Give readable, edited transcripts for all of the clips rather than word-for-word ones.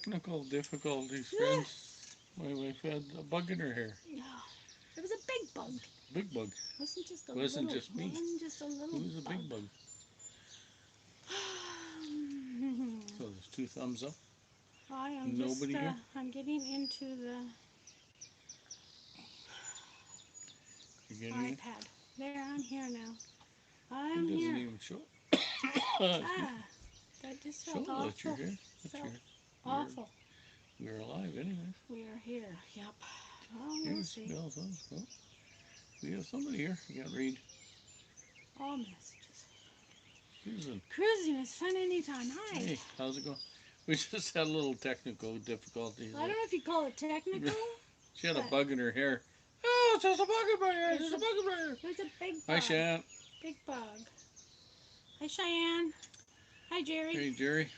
technical difficulties, friends. My wife had a bug in her hair. Yeah. It was a big bug. Big bug. It wasn't just a Wasn't little just me. one, just a It little was a bug. big bug. So there's two thumbs up. I am just, Nobody here. I'm getting into the You're getting it. iPad. There, I'm here now. It I'm doesn't here. even show. Excuse me. Ah, that just Show felt that you're awful. here. That Felt you're awful. we're alive, anyways. We are here. Yep. Oh, we'll Here's see. Bill's house. Oh, we have somebody here. You got to read. All messages. Susan. Cruising is fun anytime. Hi. Hey, how's it going? We just had a little technical difficulties. I don't know if you call it technical, She had a but bug in her hair. Oh, it's just a bug in my hair. it's There's a a bug in my hair. it was a big Hi, bug. Shan. Big bug. Hi, Cheyenne. Hi, Jerry. Hey, Jerry.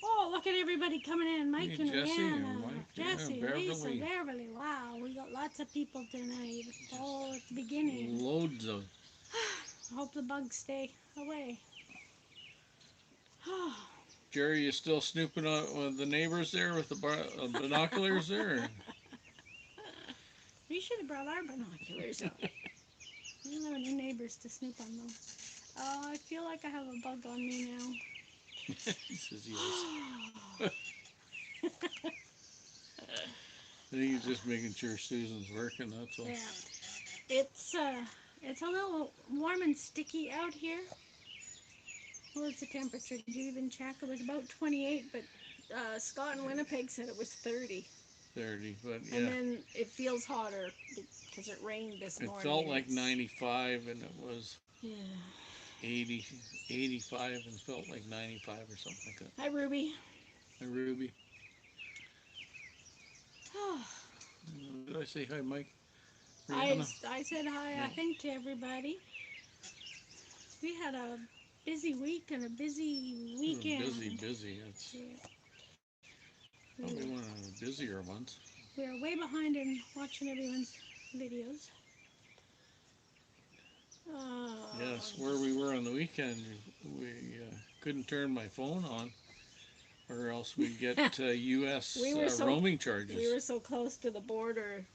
Oh, look at everybody coming in. Mike Hey, and Jesse Rihanna, and Mike. Yeah, Jesse, Lisa, Beverly. Beverly. Wow, we got lots of people tonight. Oh, it's the Just beginning. loads of. I hope the bugs stay away. Oh, Jerry, you still snooping on with the neighbors there with the binoculars there? we should have brought our binoculars out. We don't have any neighbors to snoop on though. Oh, I feel like I have a bug on me now. He says yes. I think he's just making sure Susan's working. That's all. Yeah, it's uh, it's a little warm and sticky out here. What was the temperature? Did you even check? It was about 28, but Scott in Winnipeg said it was 30. 30, but And yeah, then it feels hotter because it rained this it morning. felt And like it's 95 and it was yeah. 80, 85 and felt like 95 or something like that. Hi, Ruby. And Ruby, did I say hi, Mike? I Rihanna? I said hi. No. I think to everybody. We had a busy week and a busy Busy, weekend. busy. It's Yeah, probably we one of the busier ones. we are way behind in watching everyone's videos. Yes, Um, where we were on the weekend, we couldn't turn my phone on, or else we'd get we U.S. were so roaming we charges. were so close to the border.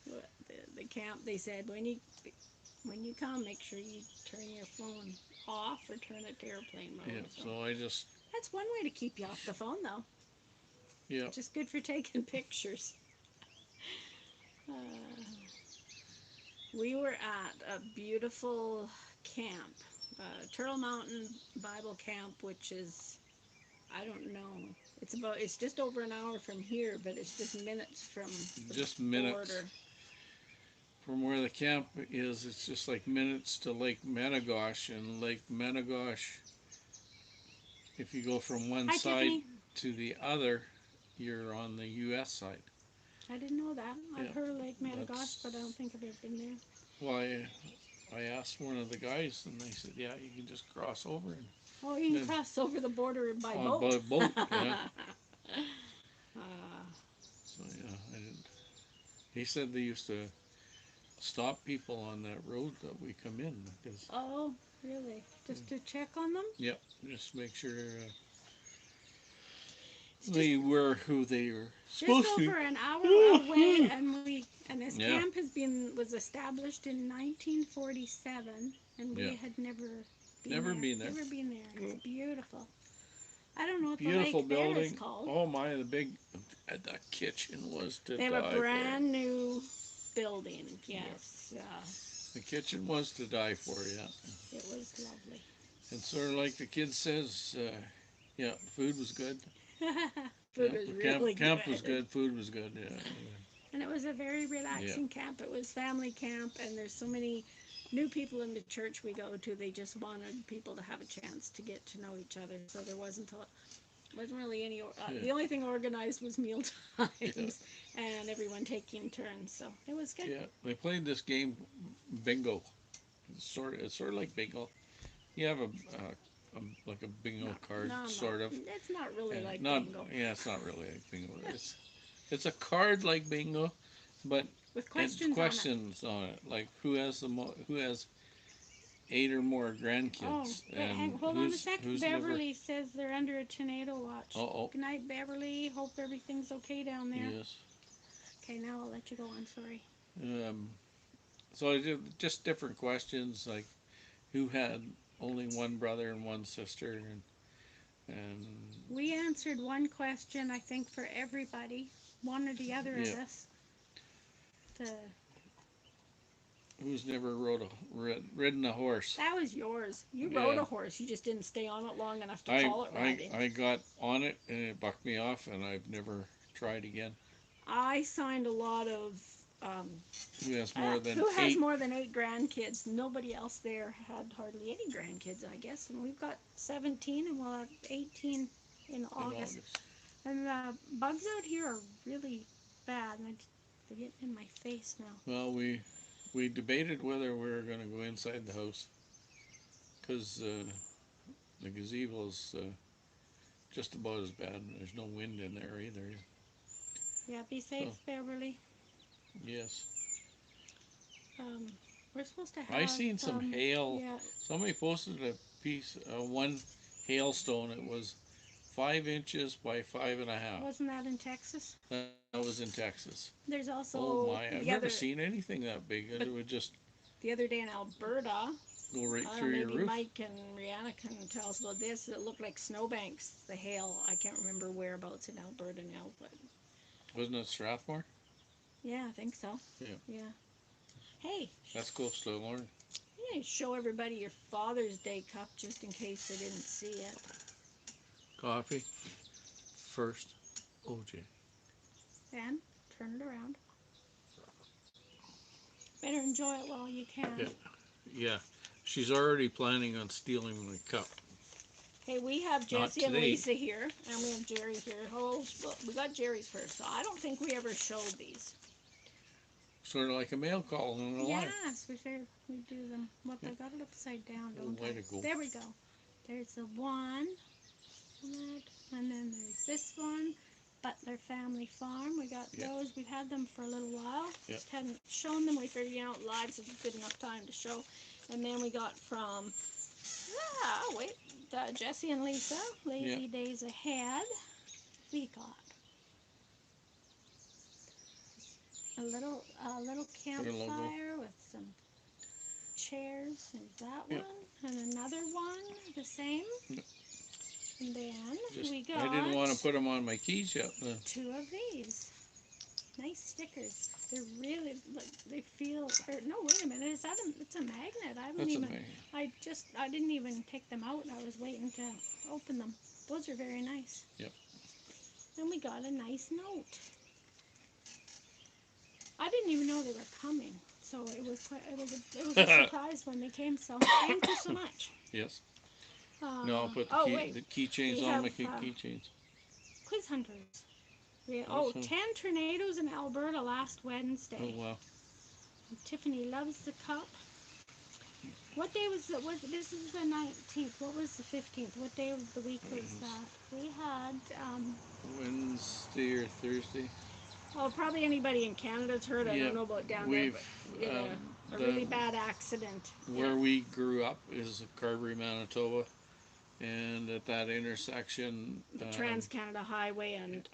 The camp they said when you come, make sure you turn your phone off or turn it to airplane Yeah, mode. So so I just that's one way to keep you off the phone, though. yeah. Just good for taking pictures. Uh, we were at a beautiful camp, Turtle Mountain Bible Camp, which is I don't know. It's just over an hour from here, but it's just minutes from the Just minutes border. from where the camp is. It's just like minutes to Lake Menegosh, and Lake Menegosh. If you go from one Hi, side Tiffany. to the other, you're on the U.S. side. I didn't know that. I've Yeah, heard of Lake Madagosh, but I don't that's think I've ever been there. why I asked one of the guys, and they said, "Yeah, you can just cross over and Oh, you can then cross over the border by on boat. by boat." Yeah. uh, So yeah, I didn't. He said they used to stop people on that road that we come in because oh, really? Just to check on them? yeah, just make sure It's they were who they were just supposed to. over an hour away, and this Yeah, camp was established in 1947, and yeah. we had never been Never there. been there. Never been there. It's beautiful. I don't know what the Beautiful lake there is building. called. Oh my, the big, the kitchen was to They have a die for. brand new building. Yeah, Yes, the kitchen was to die for. Yeah, it was lovely. and sort of like the kid says, yeah, the food was good. Food Yeah, was the really camp was good. good. Food was good. Yeah, And it was a very yeah, relaxing camp. It was family camp, and there's so many new people in the church we go to. They just wanted people to have a chance to get to know each other. So there wasn't really any. yeah, The only thing organized was meal yeah, times and everyone taking turns. So it was good. yeah. They played this game, bingo. It's sort of like bingo. You have like a No, bingo card, no, no. sort of. It's not really And like not, bingo. yeah, it's not really like bingo. It's a card like bingo, but With it's questions on it. questions on it, like who has 8 or more Oh, grandkids. wait, And hold on a sec. who's never? Beverly says they're under a tornado watch. Oh, Good night, Beverly. Hope everything's okay down there. yes. Okay, now I'll let you go. I'm sorry. Um, so I did just different questions like who had only one brother and one sister, and We answered one question, I think, for everybody, one or the other of yeah, us. The who's never ridden a horse. That was yours. You rode Yeah, a horse. You just didn't stay on it long enough to I call it I riding. I got on it and it bucked me off, and I've never tried again. I signed a lot of. Um, Who has more than who has 8? more than 8 grandkids? Nobody else there had hardly any grandkids, I guess. And we've got 17, and we'll have 18 in In August. August? And the bugs out here are really bad, and they're getting in my face now. Well, we debated whether we were going to go inside the house because the gazebo's just about as bad. There's no wind in there either. Yeah, be safe, So Beverly. yes, Um, we're supposed to I have, seen some hail. yeah, Somebody posted a piece, one hailstone. It was 5 inches by 5.5. wasn't that in Texas? That was in Texas. There's Oh my! also I've the never other, seen anything that big. It but would just the other day in Alberta, go right I don't know, through your maybe roof. Mike and Rihanna can tell us about this. It looked like snowbanks, the hail. I can't remember whereabouts in Alberta now, but Wasn't it Strathmore? yeah, I think so. Yeah, Yeah. Hey, that's close to Lauren. you need to show everybody your Father's Day cup just in case they didn't see it. Coffee first. OJ. And turn it around. Better enjoy it while you Yeah, can. yeah. She's already planning on stealing my cup. Hey, we have Not Jesse and today. Lisa here, and we have Jerry here. Oh, well, we got Jerry's first, so I don't think we ever showed these. Sort of like a mail call in a line. Yes, we figured we'd do them. What, Yeah. I got it upside down, Oh, don't way I? to go. There we go. There's the one, and then there's this one. Butler Family Farm. We got Yeah, those. We've had them for a little while. yeah, Just hadn't shown them. We figured, lives is a good enough time to show. And then we got from, wait, Jesse and Lisa, yeah. Lazy Days Ahead. We got a little Their logo. campfire with some chairs. There's that Yeah. one, and another one, the same. Yeah. And then Just we I didn't got want to put them on my keys yet. two of these. Nice stickers. They're really like they feel. No, wait a minute. Is that a? It's a magnet. I haven't That's even. amazing. I didn't even take them out. I was waiting to open them. Those are very nice. Yep. And we got a nice note. I didn't even know they were coming, so it was a surprise when they came. So thank you so much. Yes. No, I'll put the Oh wait, the keychains we on have my keychains. quiz hunters. Also, 10 tornadoes in Alberta last oh Wednesday. wow. Tiffany loves the cup. What day was it? This is the 19th. What was the 15th? What day of the week was that? We had, Wednesday or Thursday. well, probably anybody in Canada's heard. I Yeah, don't know about down there, we've but yeah, a the really bad accident. Yeah, where we grew up is Carberry, Manitoba, and at that intersection, the Trans Canada Highway, and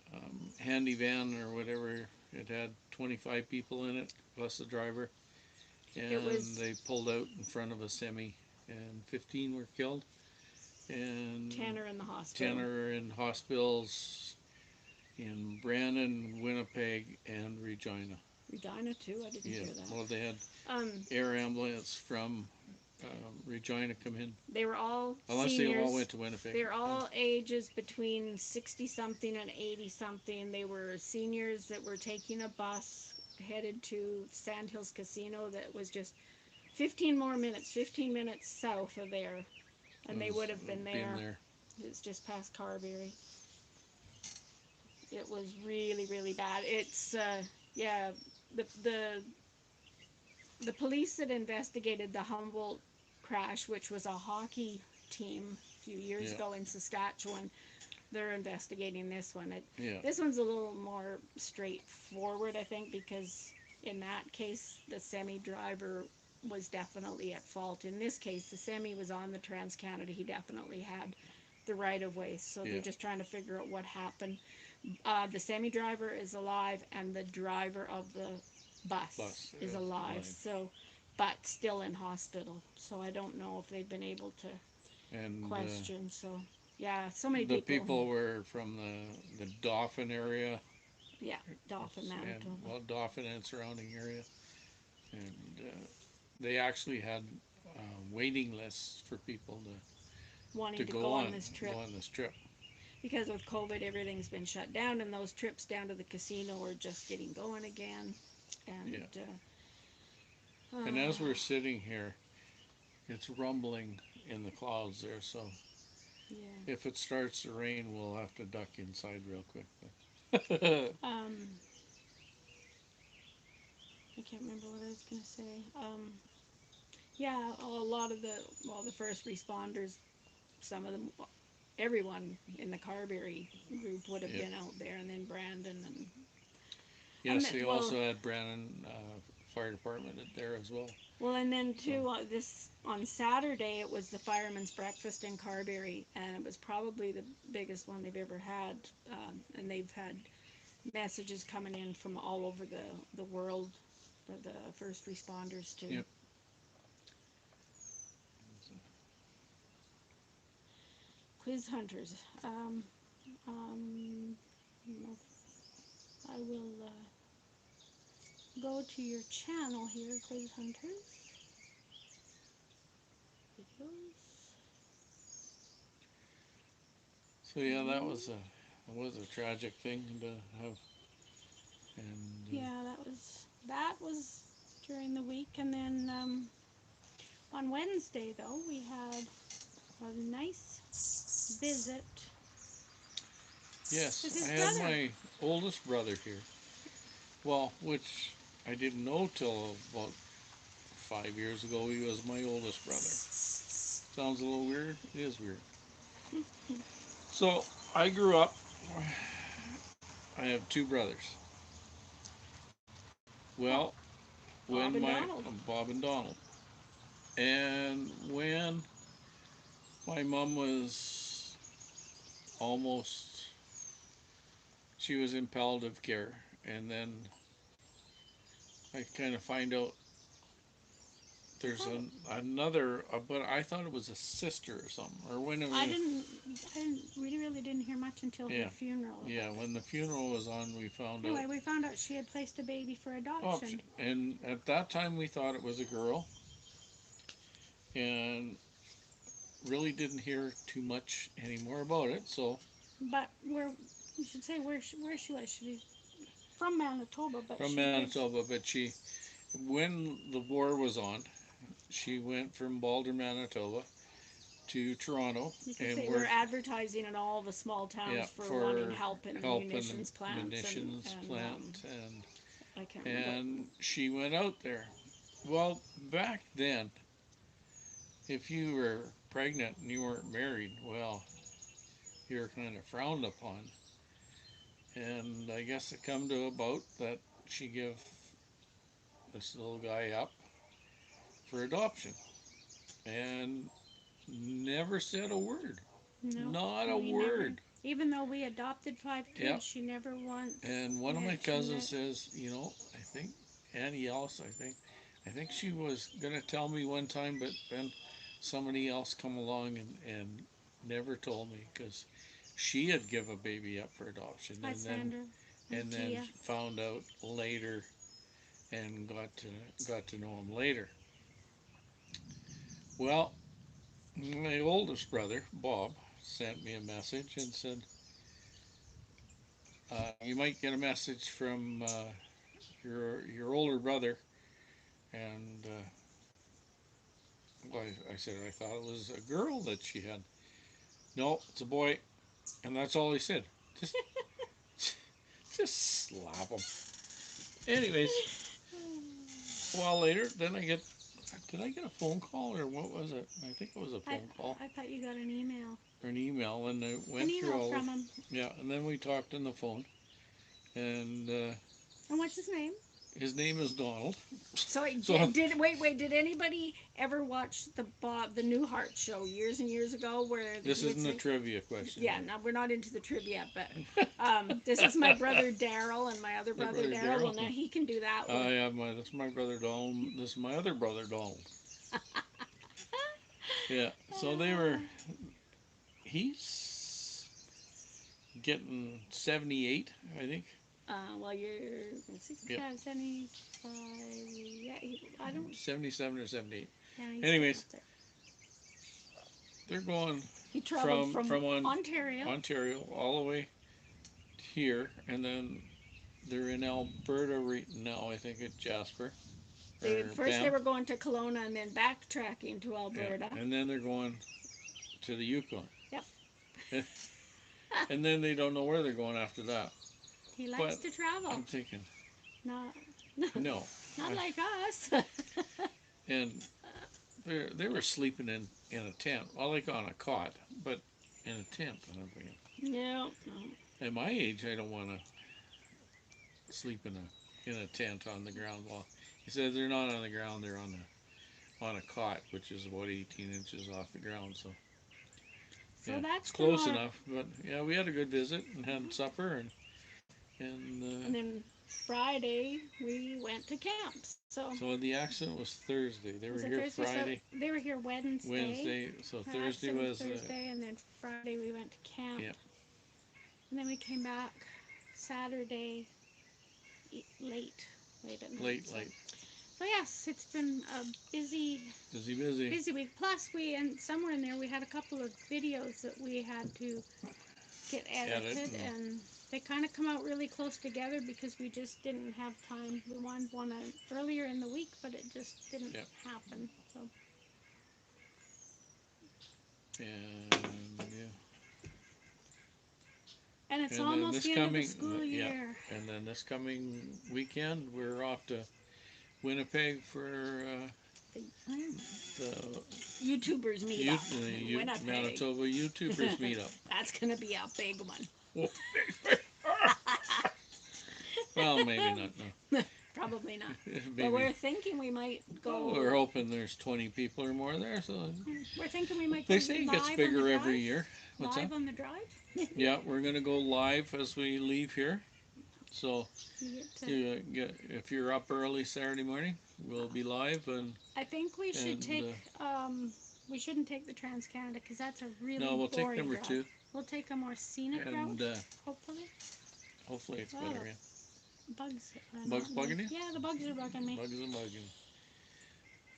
handy van or whatever, it had 25 people in it plus the driver, it and was they pulled out in front of a semi, and 15 were killed, and 10 are in the 10 hospital. are in hospitals in Brandon, Winnipeg, and Regina. Regina too. I didn't Yeah, hear that. well, they had Um, air ambulance from Regina come in, they were all unless they all seniors. went to Winnipeg. They're all ages between 60 something and 80 something. They were seniors that were taking a bus headed to Sandhills Casino that was just 15 minutes south of there. And they would have been Been there. there. It's just past Carberry. It was really, really bad. It's, yeah, the, the, the police that investigated the Humboldt crash, which was a hockey team a few years Yeah, ago in Saskatchewan, they're investigating this one. yeah, This one's a little more straightforward, I think, because in that case, the semi driver was definitely at fault. In this case, the semi was on the Trans Canada. He definitely had the right of way. So Yeah. they're just trying to figure out what happened. The semi driver is alive, and the driver of the bus, Bus is is alive. alive. So, but still in hospital. So I don't know if they've been able to And question. So yeah, so many the people. people were from the Dauphin area, Yeah, Dauphin, and Manitoba. well, Dauphin and surrounding area, and they actually had waiting lists for people to Wanting to go go on on this trip. go on this trip. Because with COVID, everything's been shut down, and those trips down to the casino are just getting going again. And Yeah. And as we're sitting here, it's rumbling in the clouds there. So yeah. if it starts to rain, we'll have to duck inside real quick. Um, I can't remember what I was gonna say. Yeah, a lot of the first responders, some of them, everyone in the Carberry group would have Yep. been out there, and then Brandon Yes, they well, also had Brandon Fire Department there as well. well, and then So too, this on Saturday it was the fireman's breakfast in Carberry, and it was probably the biggest one they've ever had. And they've had messages coming in from all over the world for the first responders too. yep. Quiz hunters. Um, I will go to your channel here, Quiz Hunters. Videos. So yeah, that was a tragic thing to have, and Yeah, that was during the week, and then on Wednesday though we had a nice visit yes, with his I had brother. my oldest brother here. Well, which I didn't know till about 5 years ago. He was my oldest brother. Sounds a little weird. It is weird. So I grew up. I have two brothers. Well, Oh, when Bob and my Donald. Bob and Donald, and when my mom was almost, she was in palliative care, and then I kind of find out I there's thought another, but I thought it was a sister or something, or whenever. I didn't. We really didn't hear much until her Yeah, funeral. yeah. When the funeral was on, we found out. Anyway, we found out she had placed a baby for Oh, adoption. and at that time we thought it was a girl, and really didn't hear too much anymore about it. So But where you should say where she was. She's from Manitoba, but from she was. Manitoba, but when the war was on, she went from Balder, Manitoba, to Toronto, You could and say we're worked, advertising in all the small yeah, towns for wanting for help in the help in the munitions plants, munitions and plant, I can't remember what. and she went out there. Well, back then, if you were pregnant and you weren't married, well, you were kind of frowned upon. And I guess it come to about that she give this little guy up for adoption, and never said a word, No, not a we never. word. Even though we adopted 5 kids, Yep. she never once And one of my mentioned cousins it. says, I think Annie else, I think she was gonna tell me one time, but then somebody else come along and never told me because she had give a baby up for adoption, Hi, Sandra and and then Tia. found out later and got to know him later. Well, my oldest brother Bob sent me a message and said, "You might get a message from your older brother." And well, I said I thought it was a girl that she had. No, it's a boy, and that's all he said. Just just slap him. Anyways, a while later, then I get. Did I get a phone call or what was it? I think it was a I phone call I thought you got an email. or an email, and I An went through email all of. from him. Yeah, and then we talked on the phone, and And what's his name? His name is Donald. So, So did anybody ever watch the Newhart show years and years ago where this he would isn't a say, trivia question. yeah, no, we're not into the trivia, but this is my brother Daryl and my other Your brother brother Daryl. Well, Daryl? now he can do that one. Yeah, that's my brother Donald. This is my other brother Donald. Yeah. So they were. He's getting 78, I think. Well, you're 65, 75. Yeah, I don't. 77 or 78. Yeah, he's Anyways, getting up there. they're going He traveled from from Ontario. Ontario all the way here, and then they're in Alberta right now. I think at Jasper. First they were going to Kelowna and then backtracking to Alberta. Yeah. And then they're going to the Yukon. Yep. And then they don't know where they're going after that. He likes to travel. I'm thinking, Not, no. not like us. And they were sleeping in a tent, well, like on a cot, but in a tent. And I'm thinking, No. at my age, I don't want to sleep in a tent on the ground. Well, he said they're not on the ground; they're on a cot, which is about 18 inches off the ground. So So yeah, that's it's close our, enough. But yeah, we had a good visit and had supper and and then Friday we went to camp. so the accident was Thursday. They were was it here Thursday? Friday. So they were here Wednesday. Wednesday. So Our Thursday accident was Thursday, and then Friday we went to camp. yeah. And then we came back Saturday late at night. Late. So yes, it's been a busy Busy. week. Plus, and somewhere in there we had a couple of videos that we had to get edited, and they kind of come out really close together because we just didn't have time. We wanted one earlier in the week, but it just didn't happen. So. And yeah. And it's And almost the end of the school year. And then this coming weekend, we're off to Winnipeg for the YouTubers meet up. Winnipeg. Manitoba YouTubers meet up. That's gonna be a big one. Well, maybe not. No. Probably not. Maybe. But we're thinking we might go. Well, we're hoping there's 20 people or more there. So we're thinking we might. They say it gets bigger every year. What's live that? On the drive. Yeah, we're gonna go live as we leave here. So if you're up early Saturday morning, we'll be live. And I think we should take. We shouldn't take the Trans Canada because that's a really no. We'll take number drive. 2. We'll take a more scenic route. Hopefully. Hopefully it's better. Yeah. Bugs. Bugs bugging you? Yeah, the bugs are bugging me. Bugs are bugging.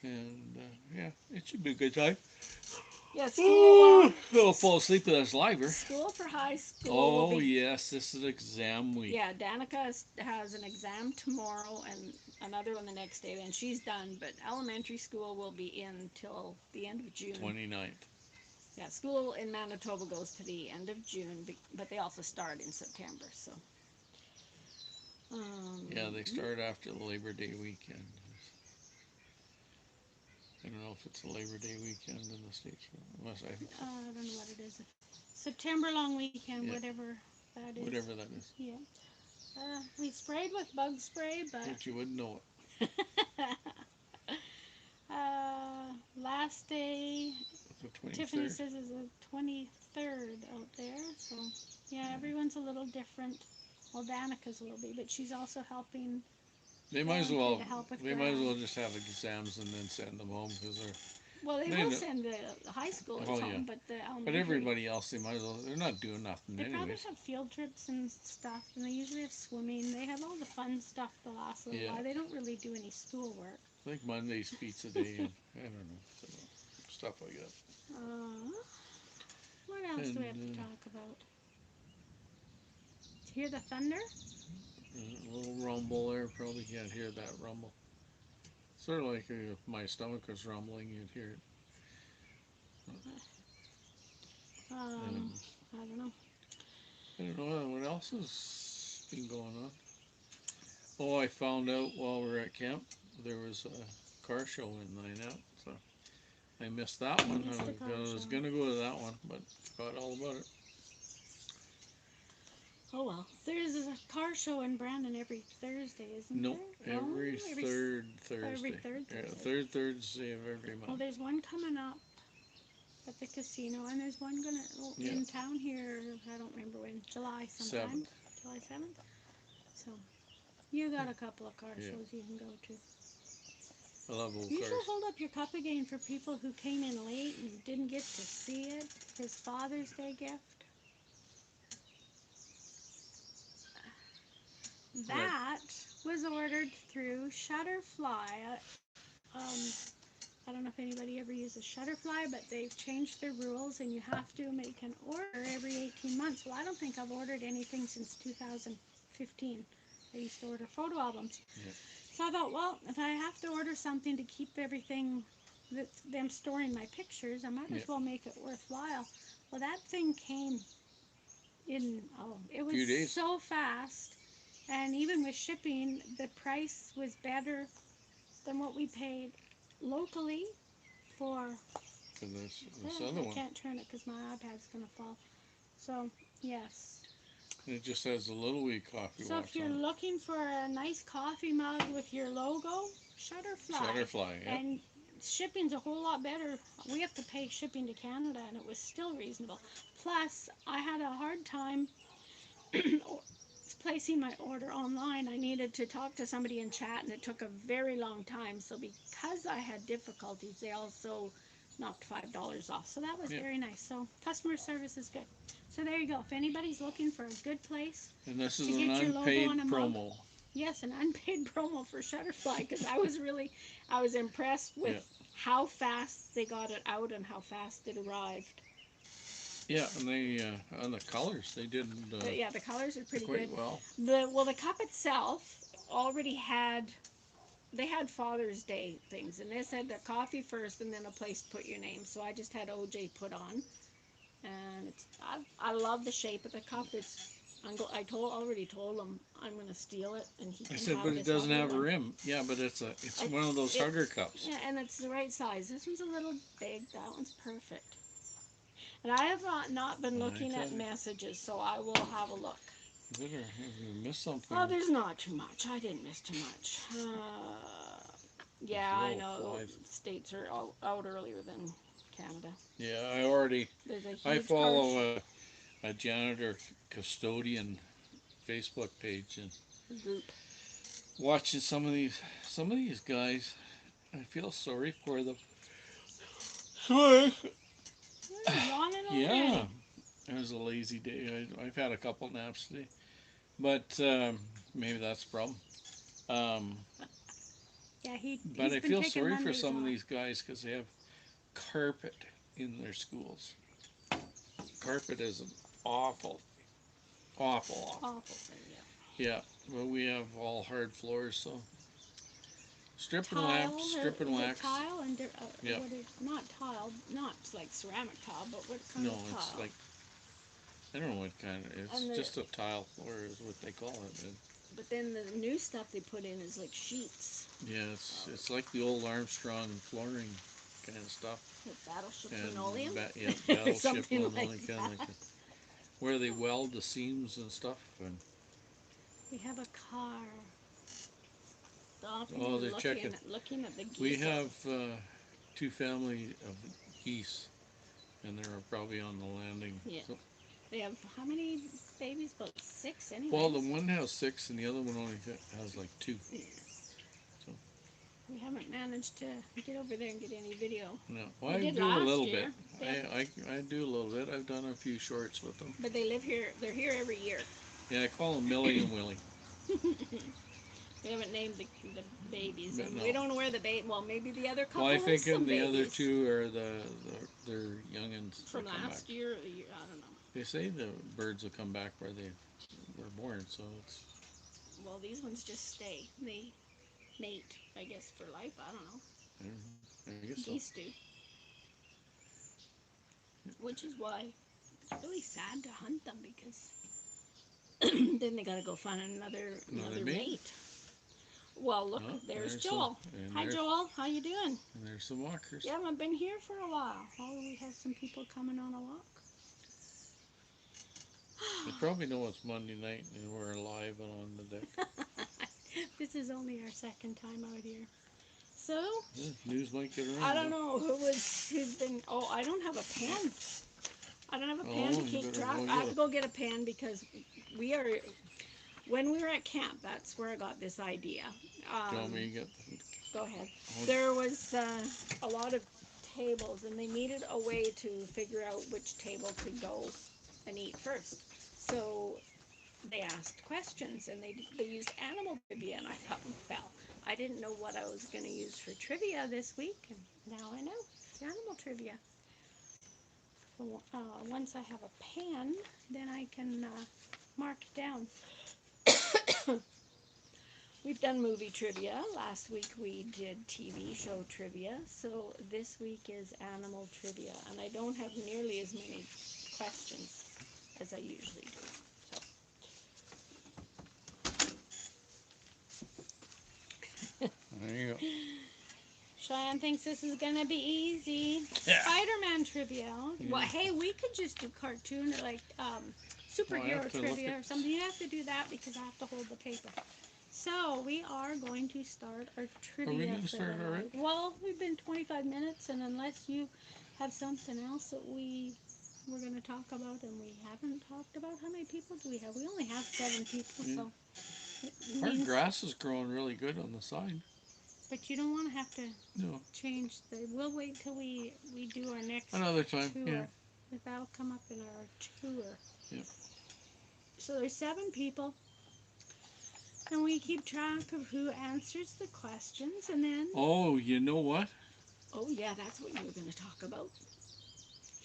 And yeah, it should be a good time. Yeah, school. We'll fall asleep with us live. School for high school. Oh yes, this is exam week. Yeah, Danica has an exam tomorrow and another one the next day. Then she's done. But elementary school will be in till the end of June. 29th. Yeah, school in Manitoba goes to the end of June, but they also start in September. So. Yeah, they start after the Labor Day weekend. I don't know if it's a Labor Day weekend in the States. Unless I think so. I don't know what it is. September long weekend, whatever that is. Whatever that is. Yeah. We sprayed with bug spray, but you wouldn't know it. Last day, Tiffany says is the 23rd out there. So, yeah, everyone's a little different. Well, Danica's will be, but she's also helping. They might as well. They might as well just have exams and then send them home because they're. Well, they will send the high schoolers home, but the elementary. But everybody else, they might as well. They're not doing nothing anyways. They probably have field trips and stuff, and they usually have swimming. They have all the fun stuff the last little while. They don't really do any schoolwork. I think Monday's pizza day, and I don't know, stuff like that. What else do we have to talk about? Hear the thunder? A little rumble there. Probably can't hear that rumble. Sort of like if my stomach was rumbling, you'd hear it. I don't know. I don't know what else has been going on. Oh, I found out while we were at camp there was a car show in Minot, so I missed that one. I was going to go to that one, but forgot all about it. Oh well, there's a car show in Brandon every Thursday, isn't No, there? No, every third every Thursday. third Yeah, Thursday. third Thursday of every Well, month. there's one coming up at the casino, and there's one gonna Yeah. in town here. I don't remember when, July sometime, 7th. July 7th. So you got a couple of car Yeah. shows you can go to. I love old You cars. should hold up your cup again for people who came in late and didn't get to see it. His Father's Day gift. That was ordered through Shutterfly. I don't know if anybody ever uses Shutterfly, but they've changed their rules and you have to make an order every 18 months. Well, I don't think I've ordered anything since 2015. I used to order photo albums. Yeah. So I thought, well, if I have to order something to keep everything that's them storing my pictures, I might as well make it worthwhile. Well, that thing came in, it was Few days. so fast. And even with shipping, the price was better than what we paid locally for For this I other one. can't turn it because my iPad's going to fall. So, yes. It just has a little wee coffee So wax if you're on it. looking for a nice coffee mug with your logo, Shutterfly. Shutterfly, yeah. And shipping's a whole lot better. We have to pay shipping to Canada, and it was still reasonable. Plus, I had a hard time placing my order online. I needed to talk to somebody in chat, and it took a very long time. So because I had difficulties, they also knocked $5 off. So that was very nice. So customer service is good. So there you go. If anybody's looking for a good place And this is to an get your logo unpaid on a mug, promo. yes, an unpaid promo for Shutterfly, because I was impressed with how fast they got it out and how fast it arrived. Yeah, and they on the colors they did Yeah, the colors are pretty quite good. well. The cup itself already had they had Father's Day things, and they said the coffee first and then a place to put your name. So I just had OJ put on, and I love the shape of the cup. I already told him I'm gonna steal it, and he can I said, have but it this doesn't other have a one. rim. Yeah, but it's one of those hugger cups. Yeah, and it's the right size. This one's a little big. That one's perfect. And I have not been looking at messages, so I will have a look. Have you missed something? Oh, there's not too much. I didn't miss too much. Yeah, I know. States are out earlier than Canada. Yeah, I follow a janitor custodian Facebook page and group. Watching some of these guys, I feel sorry for them. Yeah, it was a lazy day. I've had a couple naps today, but maybe that's the problem. Yeah, but I feel sorry for some of these guys because they have carpet in their schools. Carpet is an awful thing, yeah. Yeah, but we have all hard floors, so strip and wax. Tile and yeah. Not tile, not like ceramic tile, but what kind of tile? No, it's like I don't know what kind of. It's just a tile floor is what they call it. But then the new stuff they put in is like sheets. Yeah, it's like the old Armstrong flooring kind of stuff. Like Battleship Linoleum? Battleship Linoleum, kind of like that. Where they weld the seams and stuff. And we have a car. They're checking. Looking at the geese. We have 2 family of geese, and they're probably on the landing. Yeah. So, they have how many babies? About 6 anyway. Well, the one has 6, and the other one only has like 2. Yeah. So we haven't managed to get over there and get any video. No, well, I do a little bit. I do a little bit. I've done a few shorts with them. But they live here. They're here every year. Yeah, I call them Millie and Willie. We haven't named the babies. And we don't know where the baby. Well, maybe the other couple. Well, I think the other 2 are their youngins from last year or the year. I don't know. They say the birds will come back where they were born, so it's. Well, these ones just stay. They mate, I guess, for life. I don't know. I guess Geese do. Which is why it's really sad to hunt them because then they got to go find another mate. Well, look, there's Joel. Hi, Joel. How you doing? And there's some walkers. You haven't been here for a while. Oh, we have some people coming on a walk. They probably know it's Monday night and we're live and on the deck. This is only our second time out here. So, Yeah, news might get around. I don't know who's been. Oh, I don't have a pen. I don't have a pen Oh, to you keep better track. go I get have to it. go get a pen because we are. When we were at camp, that's where I got this idea. Do you want me Um, to get Go ahead. the, There was a lot of tables, and they needed a way to figure out which table to go and eat first. So they asked questions, and they used animal trivia, and I thought, well, I didn't know what I was going to use for trivia this week, and now I know. Animal trivia. So, once I have a pen, then I can mark it down. We've done movie trivia. Last week we did TV show trivia. So this week is animal trivia. And I don't have nearly as many questions as I usually do. there you go. Cheyenne thinks this is going to be easy. Yeah. Spider-Man trivia. Yeah. Well, hey, we could just do cartoon or like Well, I superhero have to look trivia at- or something. You have to do that because I have to hold the paper. So we are going to start our trivia. gonna for start the already? night. Well, we've been 25 minutes, and unless you have something else that we're going to talk about and we haven't talked about, how many people do we have? We only have 7 people, Yeah. so it Our means, grass is growing really good on the side. but you don't want to have to No, change the. We'll wait till we do our next another time. tour. Yeah. That'll come up in our tour. Yeah. So there's 7 people. And we keep track of who answers the questions, and then Oh, you know what? oh yeah, that's what you were going to talk about.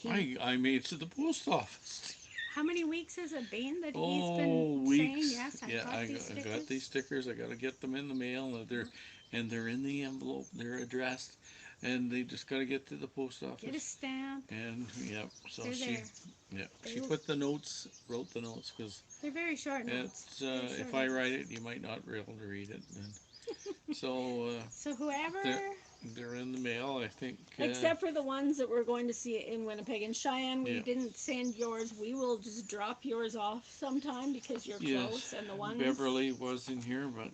I made it to the post office. How many weeks has it been that he's Oh, been weeks. saying yes? Yeah, I got these stickers. I got to get them in the mail. And they're in the envelope. They're addressed, and they just got to get to the post office. Get a stamp. And yeah, so They're she, there. yeah, They she will- put the notes, wrote the notes, because They're very short notes. it's Very if short I notes. write it, you might not be able to read it. And so So whoever, they're in the mail. I think. except for the ones that we're going to see in Winnipeg and Cheyenne, we Yeah. didn't send yours. We will just drop yours off sometime because you're Yes, close, and the ones Beverly was in here, but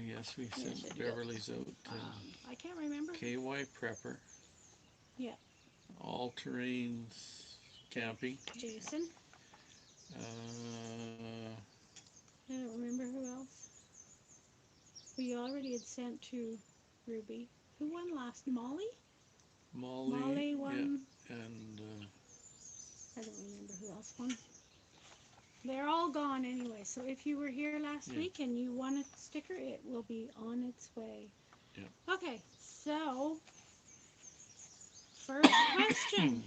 yes, we Yeah, sent should go. Beverly's out. I can't remember. KY Prepper. Yeah. All terrain camping. Jason. Uh, I don't remember who else. We already had sent to Ruby. Who won last? Molly? Molly. Molly won. Yeah, and I don't remember who else won. They're all gone anyway. So if you were here last Yeah. week and you won a sticker, it will be on its way. Yeah. Okay, so first question.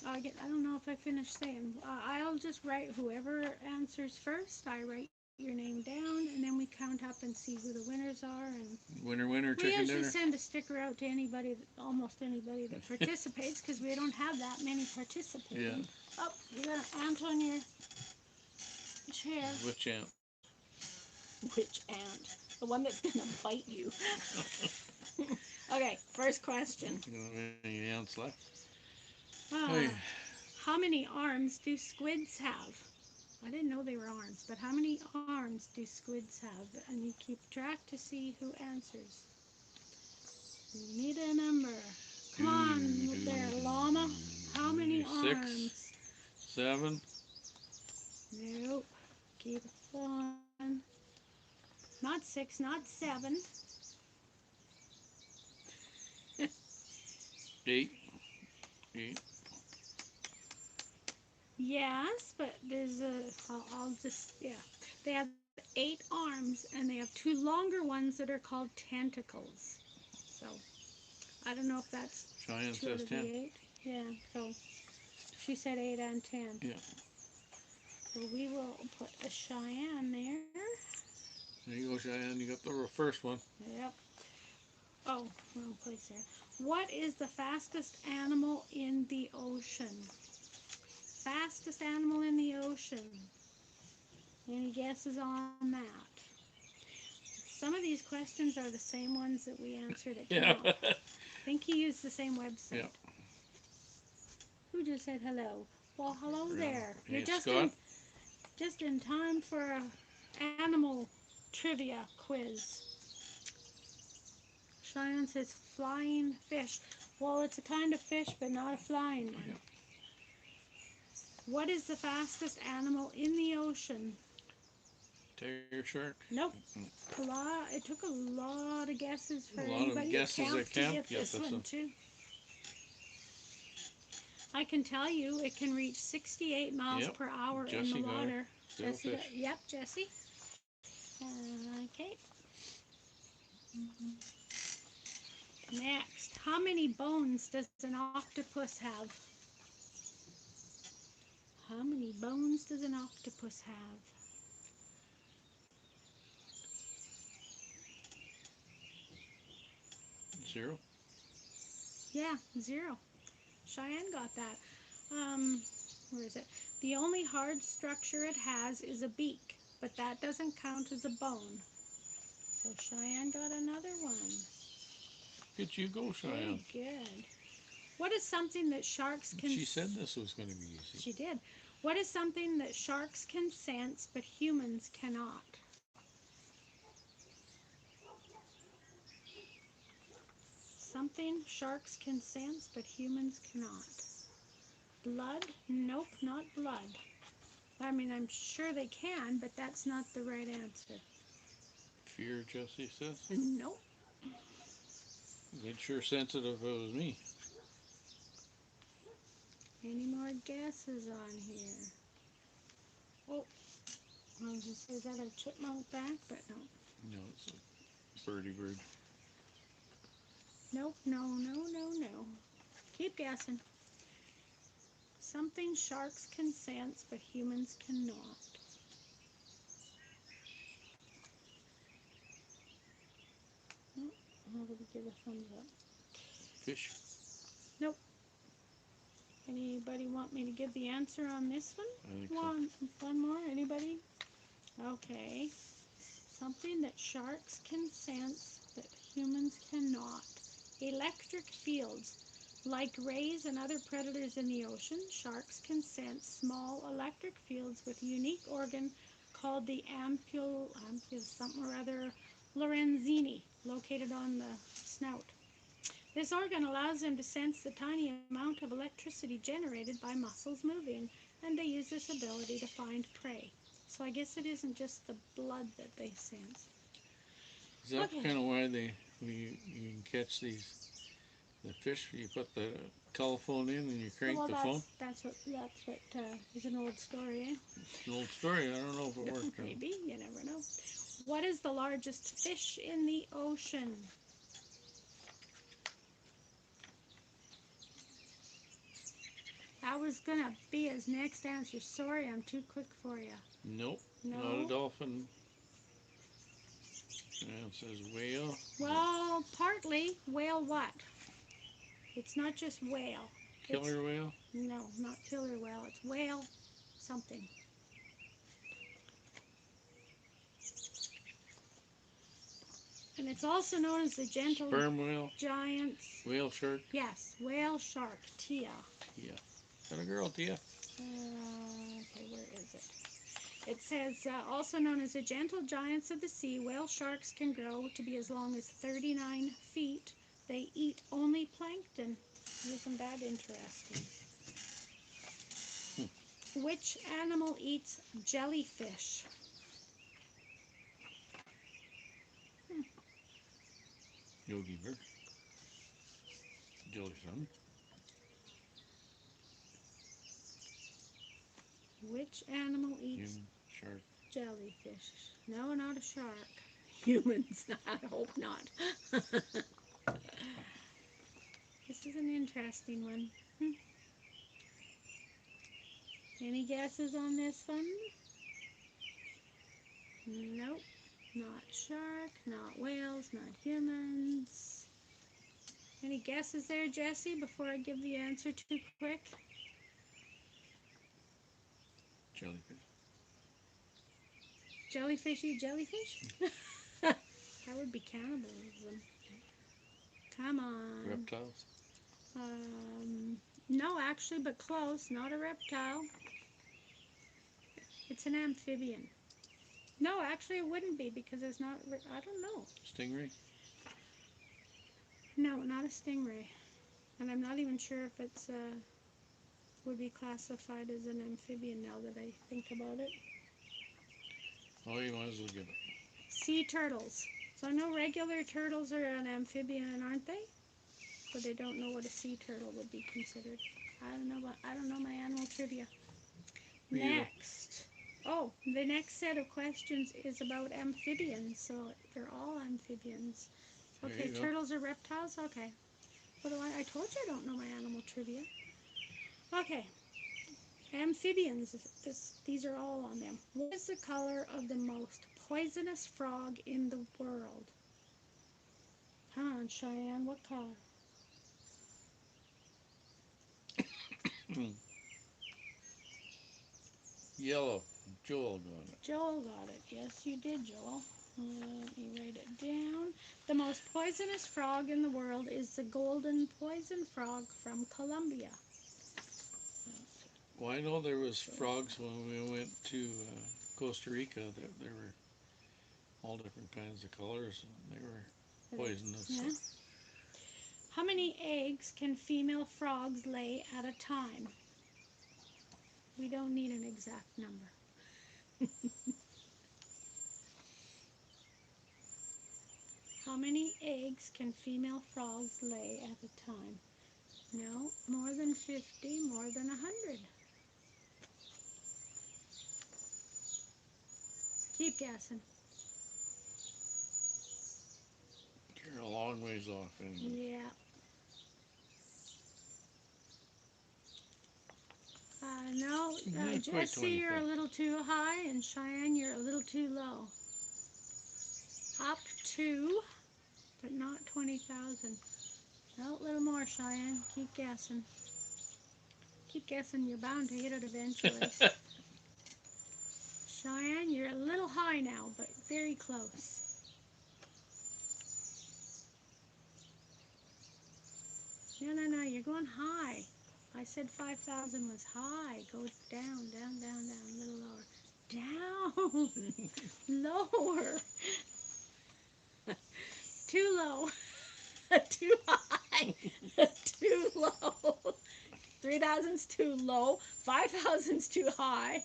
I don't know if I finished saying. I'll just write whoever answers first. I write your name down, and then we count up and see who the winners are. And winner, we chicken usually dinner. send a sticker out to almost anybody that participates, because we don't have that many participating. Yeah. Oh, you got an ant on your chair. Which ant? Which ant? The one that's gonna bite you. Okay, first question. Any ants left? Ah, Hey. how many arms do squids have? I didn't know they were arms, but how many arms do squids have? And you keep track to see who answers. You need a number. Come on there, llama. How many 6, arms? 7. Nope. Keep on. Not 6, not 7. 8. 8. Yes, but there's I'll just, yeah. They have 8 arms, and they have 2 longer ones that are called tentacles. So, I don't know if that's Cheyenne 2 out says of the 10. 8. Yeah, so she said 8 and 10. Yeah. So we will put a Cheyenne there. There you go, Cheyenne. You got the first one. Yep. Oh, wrong place there. What is the fastest animal in the ocean? Fastest animal in the ocean. Any guesses on that? Some of these questions are the same ones that we answered at Yeah. camp. I think he used the same website. Yeah. Who just said hello? Well, hello Yeah. there. You're Hey, Scott. just in time for a animal trivia quiz. Cheyenne says flying fish. Well, it's a kind of fish, but not a flying one. What is the fastest animal in the ocean? Tiger shark. Nope. It took a lot of guesses for A lot of anybody at guesses camp at to camp. get Yep, this that's one a too. I can tell you it can reach 68 miles yep. per hour in Jesse the got her. water. Sailfish. Yep, Jesse. Okay. Next, how many bones does an octopus have? How many bones does an octopus have? Zero. Yeah, zero. Cheyenne got that. Um, where is it? The only hard structure it has is a beak, but that doesn't count as a bone. So Cheyenne got another one. Good you go, Cheyenne. Very good. What is something that sharks can... She said this was going to be easy. She did. What is something that sharks can sense but humans cannot? Something sharks can sense but humans cannot. Blood? Nope, not blood. I mean, I'm sure they can, but that's not the right answer. Fear, Jesse says. Nope. They'd sure sense it if it was me. Any more guesses on here? Oh, I was just say, is that a chipmunk back? But no. No, it's a birdie bird. Nope, no. Keep guessing. Something sharks can sense, but humans cannot. Oh, how do we give a thumbs up? Fish. Nope. Anybody want me to give the answer on this one? I think so. One more. Anybody? Okay. Something that sharks can sense that humans cannot. Electric fields. Like rays and other predators in the ocean, sharks can sense small electric fields with a unique organ called the Lorenzini, located on the snout. This organ allows them to sense the tiny amount of electricity generated by muscles moving, and they use this ability to find prey. So I guess it isn't just the blood that they sense. Is that Okay. kind of why you can catch the fish? You put the telephone in and you crank the phone? That's what is an old story, eh? It's an old story. I don't know if it worked. Maybe, you never know. What is the largest fish in the ocean? That was gonna be his next answer. Sorry, I'm too quick for you. Nope. No? Not a dolphin. Yeah, it says whale. Well, partly. Whale what? It's not just whale. Killer whale? No, not killer whale. It's whale something. And it's also known as the gentle Sperm whale? giants. Whale shark? Yes, whale shark, Tia. Yeah. Got a girl, Tia. Okay, where is it? It says, also known as the gentle giants of the sea, whale sharks can grow to be as long as 39 feet. They eat only plankton. Isn't that interesting? Which animal eats jellyfish? Yogi Bear. Jellyfin. Which animal eats Human. Shark. jellyfish? No, not a shark. Humans. I hope not. This is an interesting one. Any guesses on this one? Nope. Not shark, not whales, not humans. Any guesses there, Jesse, before I give the answer too quick? Jellyfish. Jellyfish eat jellyfish? That would be cannibalism. Come on. Reptiles. No, actually, but close. Not a reptile. It's an amphibian. No, actually, it wouldn't be because it's not. I don't know. Stingray? No, not a stingray. And I'm not even sure if it's would be classified as an amphibian now that I think about it. Oh, you might as well get it. Sea turtles. So I know regular turtles are an amphibian, aren't they? But I don't know what a sea turtle would be considered. I don't know my animal trivia. Me either. Next. Oh, the next set of questions is about amphibians. So they're all amphibians. There Okay, you go. turtles are reptiles? Okay. What do I told you I don't know my animal trivia. Okay. Amphibians. These are all on them. What is the color of the most poisonous frog in the world? Come on, Cheyenne. What color? Yellow. Joel got it. Joel got it. Yes, you did, Joel. Let me write it down. The most poisonous frog in the world is the golden poison frog from Colombia. Well, I know there was frogs when we went to Costa Rica. That there were all different kinds of colors, and they were poisonous. Yeah. How many eggs can female frogs lay at a time? We don't need an exact number. How many eggs can female frogs lay at a time? No, more than 50, more than 100. Keep guessing. You're a long ways off, anyway. Yeah. No, Not quite Jesse, you're a 25. little too high, and Cheyenne, you're a little too low. Up to, but not 20,000. No, a little more, Cheyenne. Keep guessing. Keep guessing. You're bound to hit it eventually. Cheyenne, you're a little high now, but very close. No, you're going high. I said 5,000 was high. Go down, down, down, down, a little lower. Down, lower. Too low. Too high. Too low. 3,000's too low. 5,000's too high.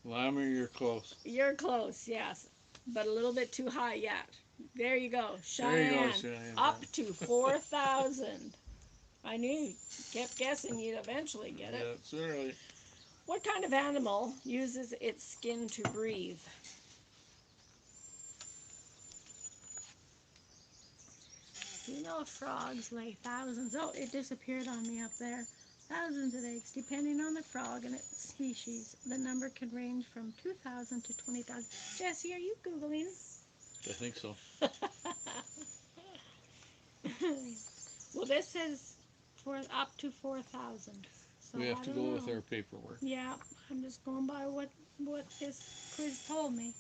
Lammer, you're close. You're close, yes, but a little bit too high yet. There you go, There you Cheyenne. go, Cheyenne. Up to 4,000. I knew you kept guessing you'd eventually get it. Yeah, sooner or later. What kind of animal uses its skin to breathe? You know frogs lay thousands. Oh, it disappeared on me up there. Thousands of eggs, depending on the frog and its species. The number can range from 2,000 to 20,000. Jesse, are you Googling? I think so. Well, this says for up to 4,000. So We have I to don't go with know. our paperwork. Yeah, I'm just going by what this quiz told me.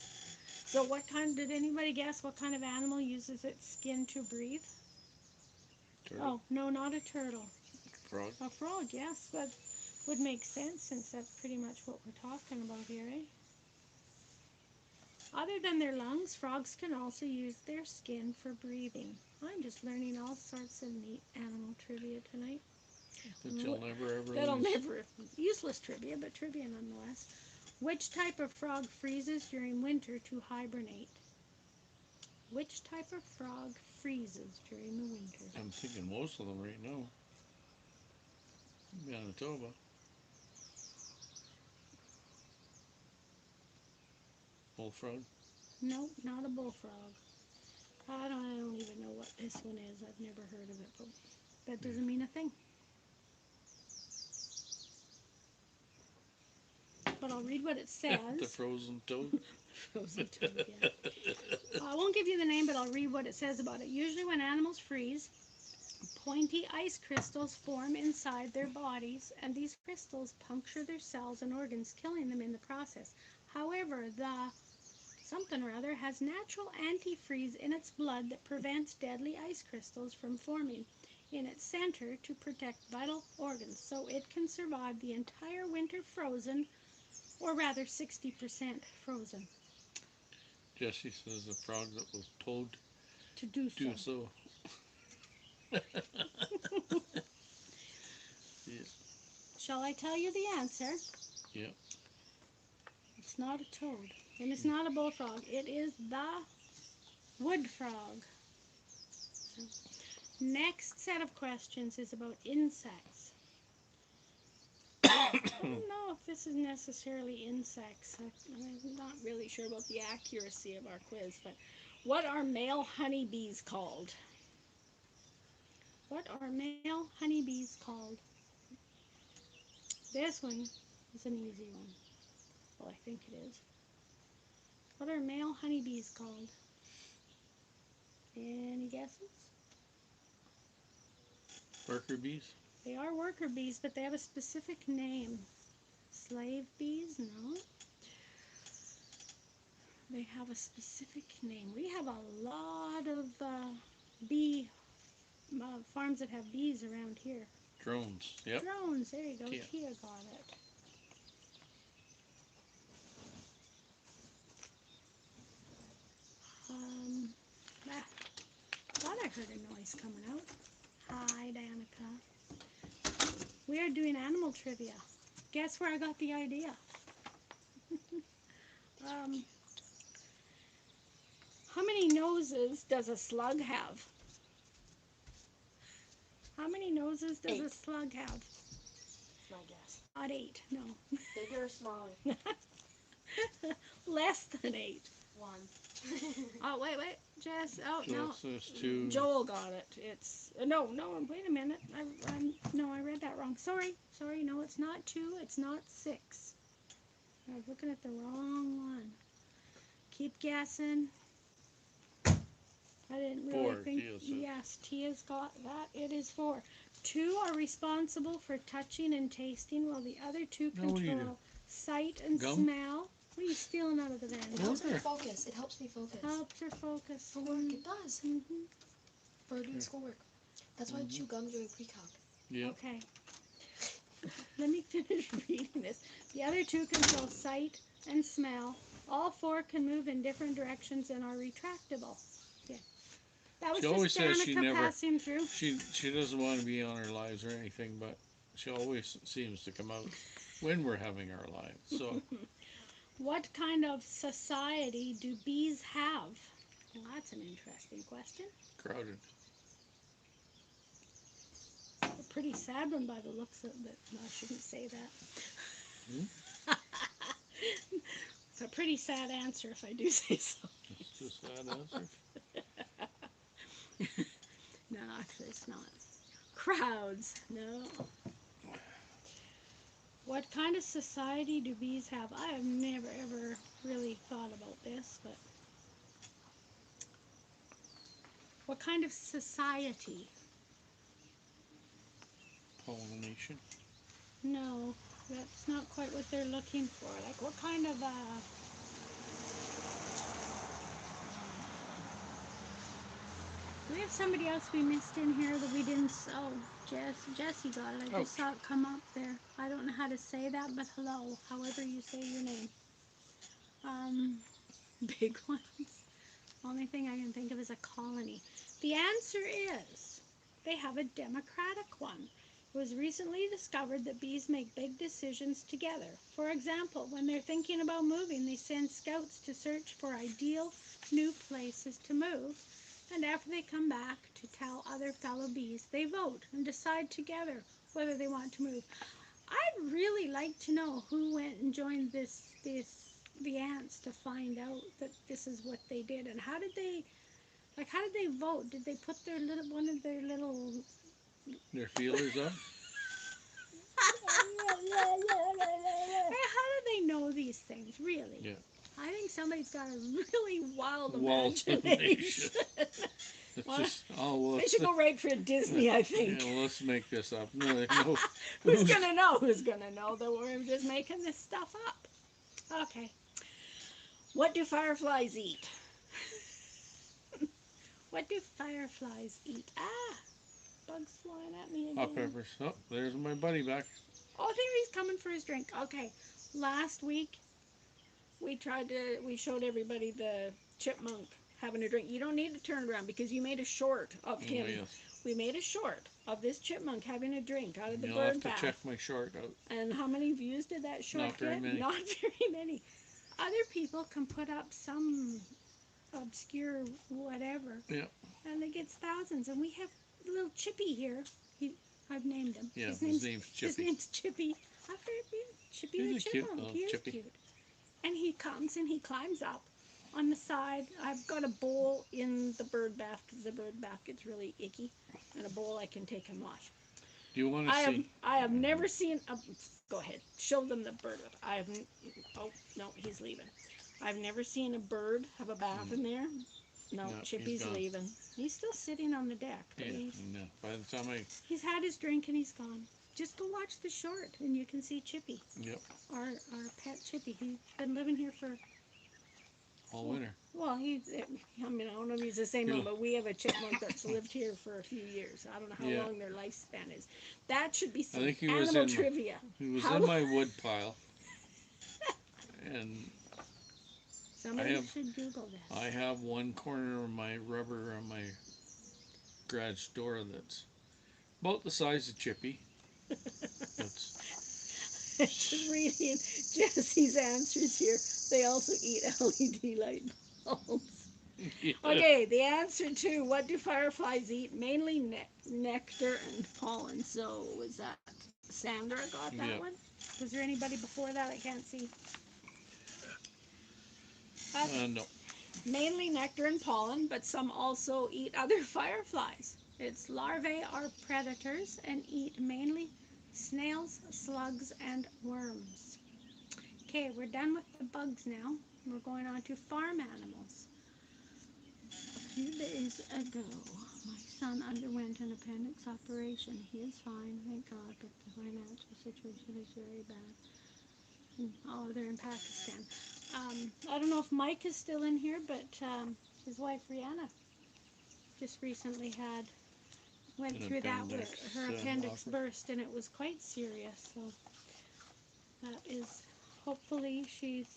So what kind, did anybody guess what kind of animal uses its skin to breathe? Turtle? Oh, no, not a turtle. Frog? A frog, yes. That would make sense since that's pretty much what we're talking about here, eh? Other than their lungs, frogs can also use their skin for breathing. I'm just learning all sorts of neat animal trivia tonight. That you'll never ever That'll lose. never, useless trivia, but trivia nonetheless. Which type of frog freezes during winter to hibernate? Which type of frog freezes during the winter? I'm thinking most of them right now. Manitoba. Bullfrog. No, not a bullfrog. I don't even know what this one is. I've never heard of it, but that doesn't mean a thing. But I'll read what it says. The frozen toad. Frozen toad, yeah. I won't give you the name, but I'll read what it says about it. Usually when animals freeze, pointy ice crystals form inside their bodies, and these crystals puncture their cells and organs, killing them in the process. However, the something or other has natural antifreeze in its blood that prevents deadly ice crystals from forming in its center to protect vital organs, so it can survive the entire winter frozen, or rather 60% frozen. Jesse says a frog that was told To do to do so. so. Yeah. Shall I tell you the answer? Yeah. It's not a toad, and it's not a bullfrog. It is the wood frog. So, next set of questions is about insects. I don't know if this is necessarily insects. I'm not really sure about the accuracy of our quiz, but what are male honeybees called? What are male honeybees called? This one is an easy one. Well, I think it is. What are male honeybees called? Any guesses? Worker bees? They are worker bees, but they have a specific name. Slave bees? No. They have a specific name. We have a lot of bee farms that have bees around here. Drones. Yep. Drones. There you go. Tia. Tia got it. I thought I heard a noise coming out. Hi, Danica. We are doing animal trivia. Guess where I got the idea? How many noses does a slug have? How many noses does a 8. slug have? My guess. Not 8, no. Bigger or smaller? Less than 8. 1. Oh, wait, Jess. Oh, So no. it says two. Joel got it. It's no. Wait a minute. I read that wrong. Sorry. No, it's not 2. It's not 6. I was looking at the wrong one. Keep guessing. I didn't really 4, think. Tia said. Yes, Tia's got that. It is 4. 2 are responsible for touching and tasting, while the other 2 No, what are you control sight and Gum? smell. What are you stealing out of the van? It helps me Order. focus. It helps me focus. Helps her focus. For work, it does. Mhm. For doing schoolwork. That's why I chew gum during pre-calc. Yep. Okay. Let me finish reading this. The other 2 control sight and smell. All 4 can move in different directions and are retractable. Yeah. That was She always just says she Danica never- passing through. She doesn't want to be on our lives or anything, but she always seems to come out when we're having our lives. So What kind of society do bees have? Well, that's an interesting question. crowded. A pretty sad one by the looks of it. No, I shouldn't say that. It's a pretty sad answer if I do say so. It's just that answer. No, it's not. Crowds, no. What kind of society do bees have? I have never ever really thought about this, but what kind of society? Pollination. No, that's not quite what they're looking for. Like what kind of do we have somebody else we missed in here that we didn't? Oh, Jesse got it. I just saw it come up there. I don't know how to say that, but hello, however you say your name. Big ones. Only thing I can think of is a colony. The answer is they have a democratic one. It was recently discovered that bees make big decisions together. For example, when they're thinking about moving, they send scouts to search for ideal new places to move. And after they come back to tell other fellow bees, they vote and decide together whether they want to move. I'd really like to know who went and joined the ants to find out that this is what they did, and how did they vote? Did they put their one of their little Their feelers up. How do they know these things, really? Yeah. I think somebody's got a really wild Wild imagination. It's What? just well. They should go right for Disney, I think. Yeah, let's make this up. No. Who's gonna know? Who's gonna know that we're just making this stuff up? Okay. What do fireflies eat? What do fireflies eat? Ah, bugs flying at me again. Hot peppers. Oh, there's my buddy back. Oh, there he's coming for his drink. Okay, last week we showed everybody the chipmunk having a drink. You don't need to turn around because you made a short of him. Oh, yes. We made a short of this chipmunk having a drink out of the You'll bird have to bath. check my short out. And how many views did that short Not very get? many. Not very many. Other people can put up some obscure whatever. Yeah. And it gets thousands. And we have little Chippy here. I've named him. Yeah, his name's Chippy. His name's Chippy. I've heard Chippy He's the a cute chipmunk. little He is Chippy. cute. And he comes and he climbs up on the side. I've got a bowl in the bird bath because the bird bath gets really icky. And a bowl I can take and wash. Do you want to see? I have never seen a. Go ahead, show them the bird. I haven't. Oh no, he's leaving. I've never seen a bird have a bath in there. No, No, Chippy's he's gone. leaving. He's still sitting on the deck. But Yeah, no. By the time I. he's had his drink and he's gone. Just go watch the short and you can see Chippy, Yep. our pet Chippy. He's been living here for. All winter. Well, I mean, I don't know if he's the same one, but we have a chipmunk that's lived here for a few years. I don't know how Yeah. long their lifespan is. That should be some think he was animal in- trivia. He was How in long- my wood pile. And Somebody have- should Google this. I have one corner of my rubber on my garage door that's about the size of Chippy. It's, Just reading Jesse's answers here. They also eat LED light bulbs. yeah. Okay, the answer to what do fireflies eat? Mainly nectar and pollen. So was that Sandra got that Yep. one? Was there anybody before that? I can't see. No. Mainly nectar and pollen, but some also eat other fireflies. Its larvae are predators and eat mainly snails, slugs, and worms. Okay, we're done with the bugs now. We're going on to farm animals. A few days ago, my son underwent an appendix operation. He is fine, thank God, but the financial situation is very bad. They're in Pakistan. I don't know if Mike is still in here, but his wife Rihanna just recently went An through that with appendix, her appendix oper- burst, and it was quite serious. So that is, hopefully she's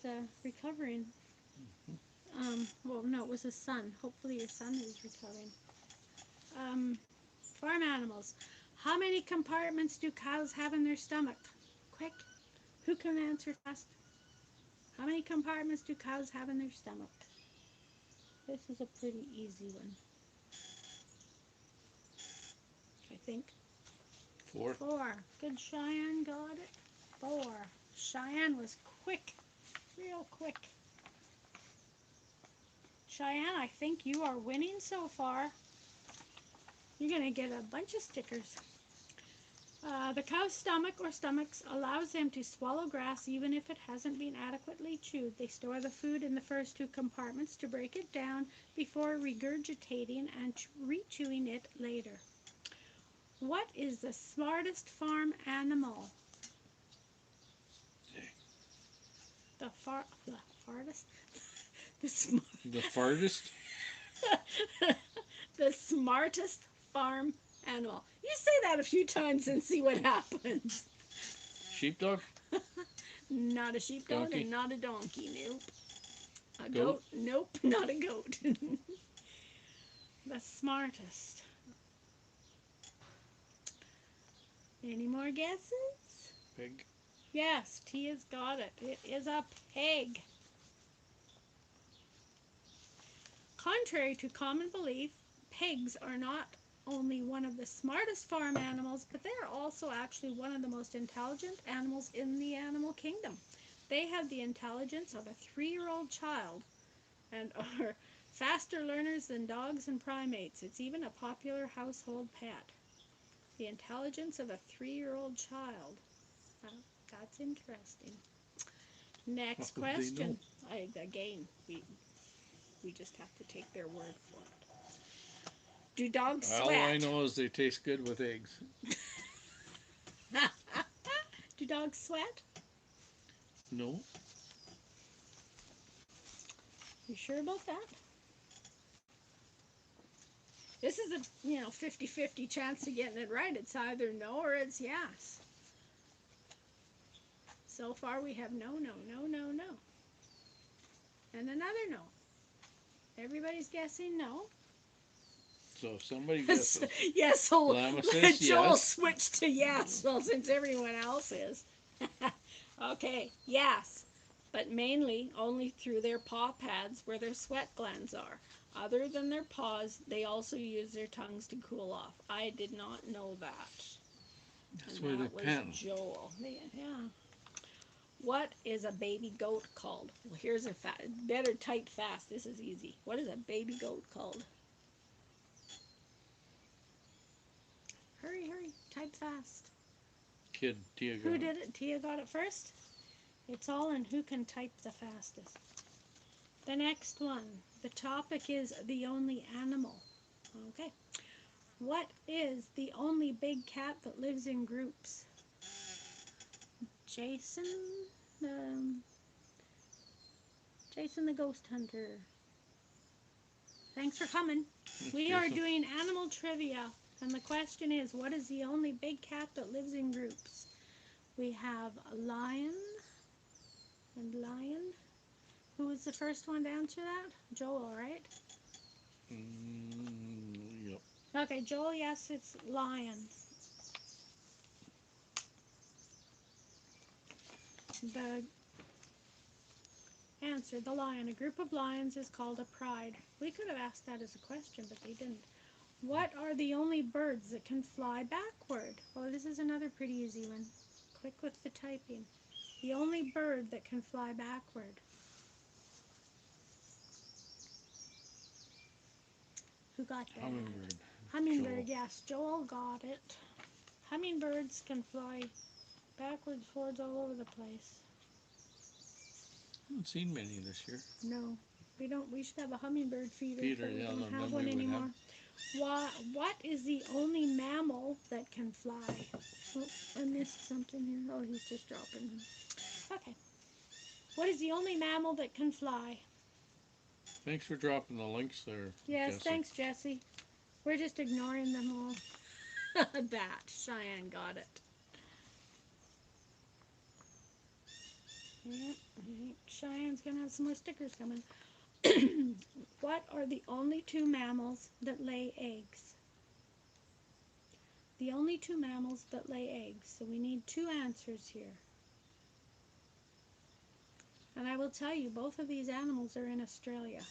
recovering. Well, no, it was a son. Hopefully your son is recovering. Farm animals. How many compartments do cows have in their stomach? Quick, who can answer fast? How many compartments do cows have in their stomach? This is a pretty easy one. I think. 4. 4. Good, Cheyenne got it. 4. Cheyenne was quick. Real quick. Cheyenne, I think you are winning so far. You're going to get a bunch of stickers. The cow's stomach or stomachs allows them to swallow grass even if it hasn't been adequately chewed. They store the food in the first 2 compartments to break it down before regurgitating and re-chewing it later. What is the smartest farm animal? The fartest? The farthest? The smartest farm animal. You say that a few times and see what happens. Sheepdog? Not a sheepdog Donkey? and not a donkey. Nope. A Goat? goat? Nope, not a goat. The smartest. Any more guesses? Pig? Yes, Tia's got it. It is a pig. Contrary to common belief, pigs are not only one of the smartest farm animals, but they are also actually one of the most intelligent animals in the animal kingdom. They have the intelligence of a 3-year-old child and are faster learners than dogs and primates. It's even a popular household pet. The intelligence of a 3-year-old child. That's interesting. Next How would they question. Again, we just have to take their word for it. Do dogs sweat? All I know is they taste good with eggs. Do dogs sweat? No. You sure about that? This is a 50-50 chance of getting it right. It's either no or it's yes. So far we have no, no, no, no, no. And another no. Everybody's guessing no. So if somebody guesses, Yes, so Lama says Joel yes. switched to yes, well, since everyone else is. Okay, yes. But mainly only through their paw pads where their sweat glands are. Other than their paws, they also use their tongues to cool off. I did not know that. That's And why they that was pant. Joel. Yeah. What is a baby goat called? Well, here's a better type fast. This is easy. What is a baby goat called? Hurry, type fast. Kid, Tia Who got did it? Tia got it first? It's all in who can type the fastest. The next one. The topic is the only animal. Okay. What is the only big cat that lives in groups? Jason? Jason the Ghost Hunter. Thanks for coming. We are doing animal trivia. And the question is, what is the only big cat that lives in groups? We have a lion and lion. Who was the first one to answer that? Joel, right? Yep. Okay, Joel, yes, it's lion. The answer, the lion. A group of lions is called a pride. We could have asked that as a question, but they didn't. What are the only birds that can fly backward? Well, this is another pretty easy one. Click with the typing. The only bird that can fly backward. Who got that? Hummingbird. Hummingbird, Joel. yes. Joel got it. Hummingbirds can fly backwards, forwards, all over the place. I haven't seen many this year. No, we don't. We should have a hummingbird feeder, Feeder, but we yeah, don't then have we one would anymore. have. What is the only mammal that can fly? Oh, I missed something here. Oh, he's just dropping them. Okay. What is the only mammal that can fly? Thanks for dropping the links there. Yes, Jesse. thanks, Jesse. We're just ignoring them all. Bat. Cheyenne got it. Yep. Cheyenne's gonna have some more stickers coming. What are the only two mammals that lay eggs? The only two mammals that lay eggs. So we need two answers here. And I will tell you, both of these animals are in Australia.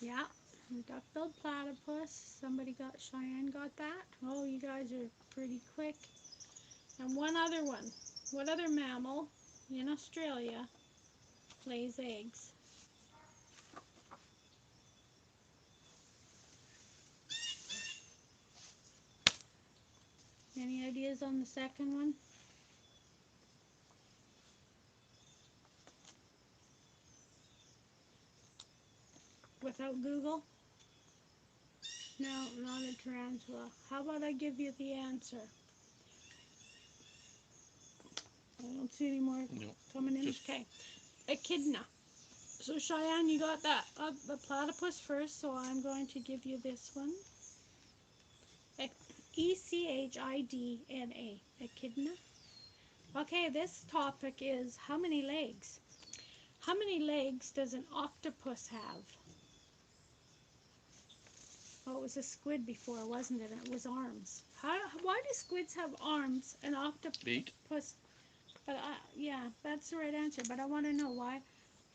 Yeah, duck-billed platypus. Somebody got, Cheyenne got that. Oh, you guys are pretty quick. And one other one. What other mammal in Australia lays eggs? Any ideas on the second one? Without Google? No, not a tarantula. How about I give you the answer? I don't see any more No, coming in. just- Okay. Echidna. So Cheyenne, you got that. The platypus first, so I'm going to give you this one. Echidna. Echidna. Okay, this topic is how many legs? How many legs does an octopus have? Oh, it was a squid before, wasn't it? It was arms. Why do squids have arms and octopus? Eight. But yeah, that's the right answer. But I want to know why.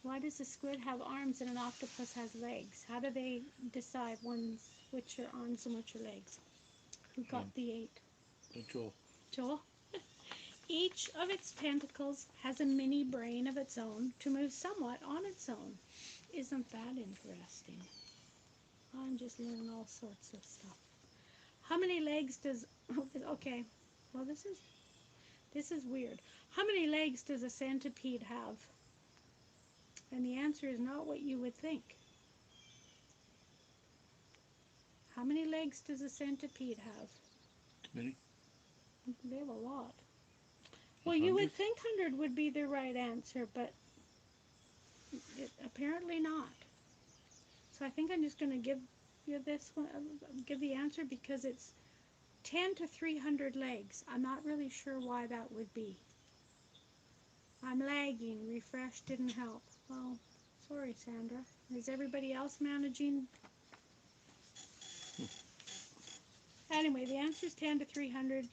Why does a squid have arms and an octopus has legs? How do they decide which are arms and which are legs? Who got the 8? Joel. Joel? Each of its tentacles has a mini brain of its own to move somewhat on its own. Isn't that interesting? I'm just learning all sorts of stuff. How many legs does... Okay, well this is weird. How many legs does a centipede have? And the answer is not what you would think. How many legs does a centipede have? Too many? They have a lot. Well, you 100? would think 100 would be the right answer, but apparently not. So I think I'm just going to give you this one, give the answer because it's 10 to 300 legs. I'm not really sure why that would be. I'm lagging. Refresh didn't help. Well, sorry, Sandra. Is everybody else managing? Anyway, the answer is 10 to 300.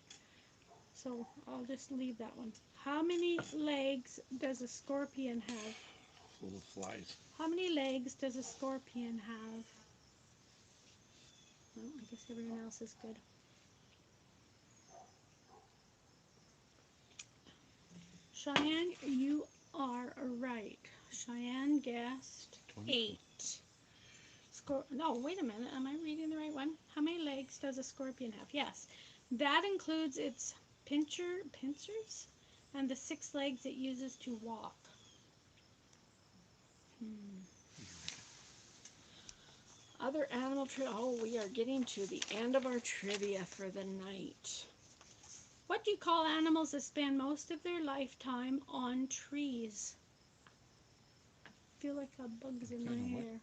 So I'll just leave that one. How many legs does a scorpion have? Full of flies. How many legs does a scorpion have? Well, I guess everyone else is good. Cheyenne, you are right. Cheyenne guessed 8. No, wait a minute. Am I reading the right one? How many legs does a scorpion have? Yes. That includes its pincers and the 6 legs it uses to walk. Other animal trivia. Oh, we are getting to the end of our trivia for the night. What do you call animals that spend most of their lifetime on trees? I feel like a bug's in my hair.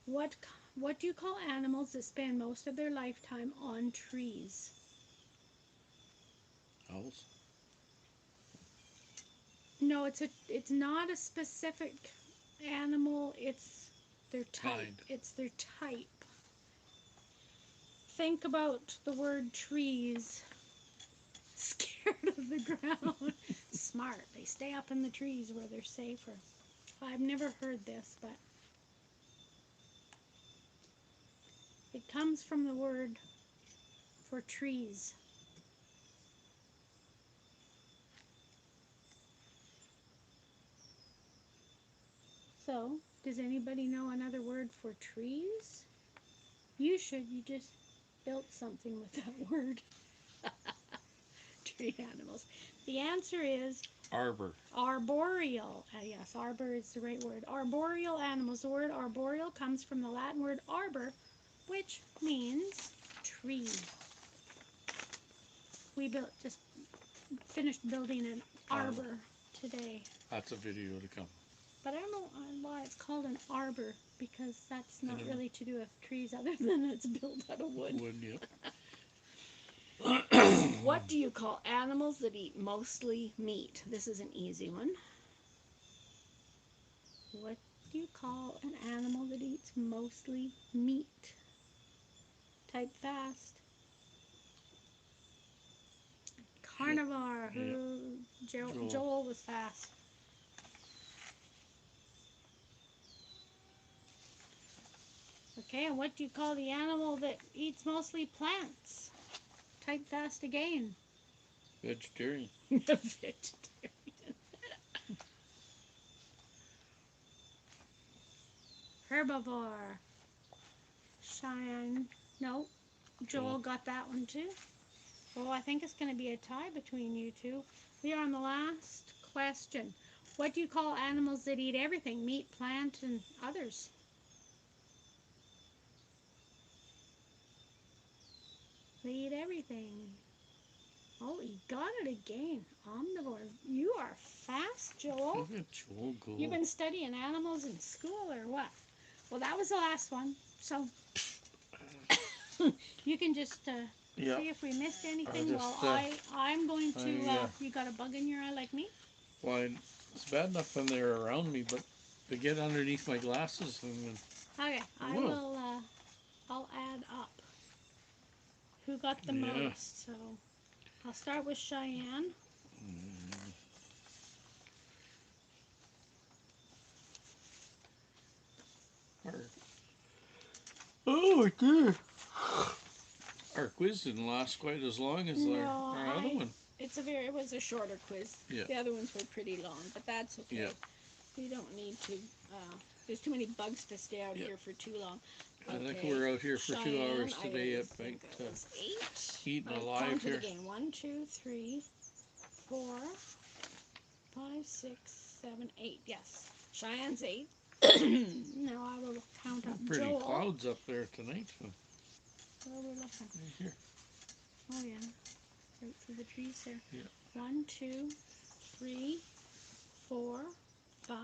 What do you call animals that spend most of their lifetime on trees? Owls? No, it's not a specific animal. It's their type. Kind. It's their type. Think about the word trees. Scared of the ground. Smart. They stay up in the trees where they're safer. I've never heard this, but it comes from the word for trees. So, does anybody know another word for trees? You should. You just built something with that word. Tree animals. The answer is Arbor. arboreal. Yes, arbor is the right word. Arboreal animals. The word arboreal comes from the Latin word arbor, which means tree. We just finished building an arbor today. That's a video to come. But I don't know why it's called an arbor, because that's not really to do with trees other than it's built out of wood. Wood, yep. What do you call animals that eat mostly meat? This is an easy one. What do you call an animal that eats mostly meat? Type fast. Carnivore. Joel was fast. Okay, and what do you call the animal that eats mostly plants? Type fast again. Vegetarian. Vegetarian. Herbivore. Cheyenne. No. Joel got that one too. Well, I think it's going to be a tie between you two. We are on the last question. What do you call animals that eat everything? Meat, plant, and others? They eat everything. Oh, he got it again. Omnivore. You are fast, Joel. Look at Joel go. You've been studying animals in school or what? Well, that was the last one. So you can just see if we missed anything. I'm going to. You got a bug in your eye like me? Well, it's bad enough when they're around me, but they get underneath my glasses and Okay, I will. I'll add up. Who got the most? So I'll start with Cheyenne. Oh my god. Our quiz didn't last quite as long as our other one. It was a shorter quiz. Yeah. The other ones were pretty long, but that's okay. Yeah. We don't need to. There's too many bugs to stay out here for too long. I think we're out here for Cheyenne, 2 hours today at I about was 8. eating alive here. Again. 1, 2, 3, 4, 5, 6, 7, 8. Yes. Cheyenne's 8. Now I will count up Pretty Joel. clouds up there tonight. So. Where are we looking? Right here. Oh yeah. Right through the trees there. Yeah. 1, 2, 3, 4, 5,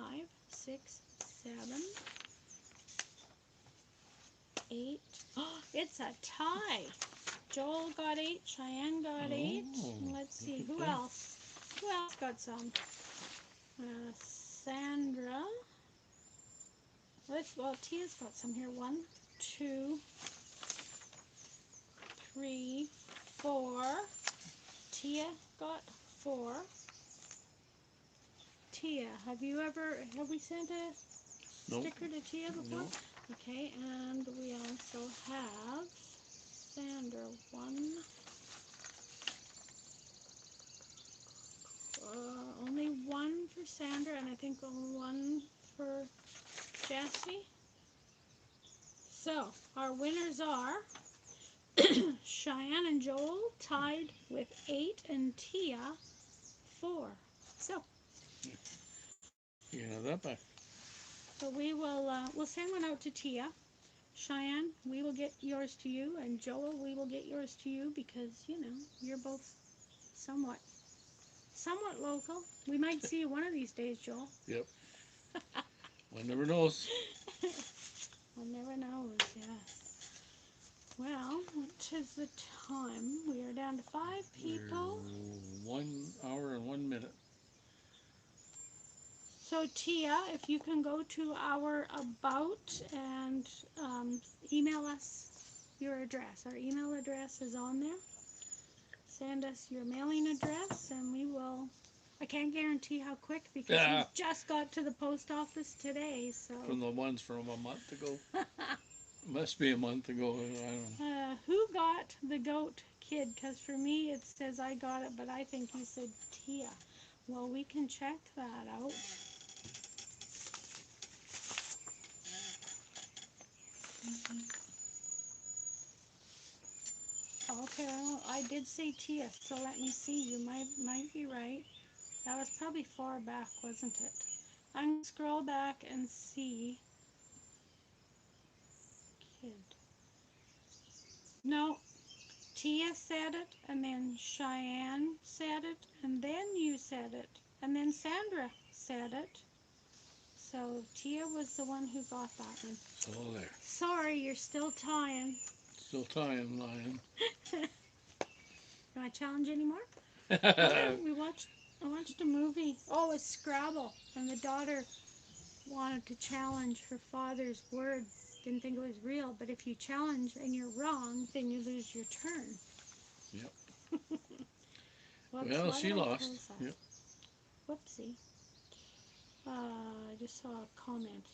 6, 7, 8. Oh, it's a tie. Joel got 8. Cheyenne got 8. Oh, Let's see, look at who that. else? Who else got some? Sandra. Well, Tia's got some here. 1, 2, 3, 4. Tia got 4. Tia, have we sent a Nope. sticker to Tia before? Nope. Okay, and we also have Sandra 1. Only 1 for Sandra, and I think only 1 for Jessie. So, our winners are Cheyenne and Joel tied with 8 and Tia 4. So, You have that back. so we'll send one out to Tia. Cheyenne, we will get yours to you, and Joel, we will get yours to you because, you're both somewhat local. We might see you one of these days, Joel. Yep. One never knows. One never knows, yes. Well, what is the time? We are down to 5 people. We're 1 hour and 1 minute. So Tia, if you can go to our About and email us your address. Our email address is on there. Send us your mailing address and we will. I can't guarantee how quick because we just got to the post office today. So From the ones from a month ago. Must be a month ago. I don't know. who got the goat kid? Because for me it says I got it, but I think you said Tia. Well, we can check that out. Okay, well, I did say Tia, so let me see. You might be right. That was probably far back, wasn't it? I'm going to scroll back and see. Kid. No, Tia said it, and then Cheyenne said it, and then you said it, and then Sandra said it. So Tia was the one who got that one. So there. Sorry, you're still tying. Still tying, Lion. Do I challenge anymore? I watched a movie. Oh, it's Scrabble, and the daughter wanted to challenge her father's word. Didn't think it was real, but if you challenge and you're wrong, then you lose your turn. Yep. Whoops, Well, why she did I lost. close that? Yep. Whoopsie. I just saw a comment,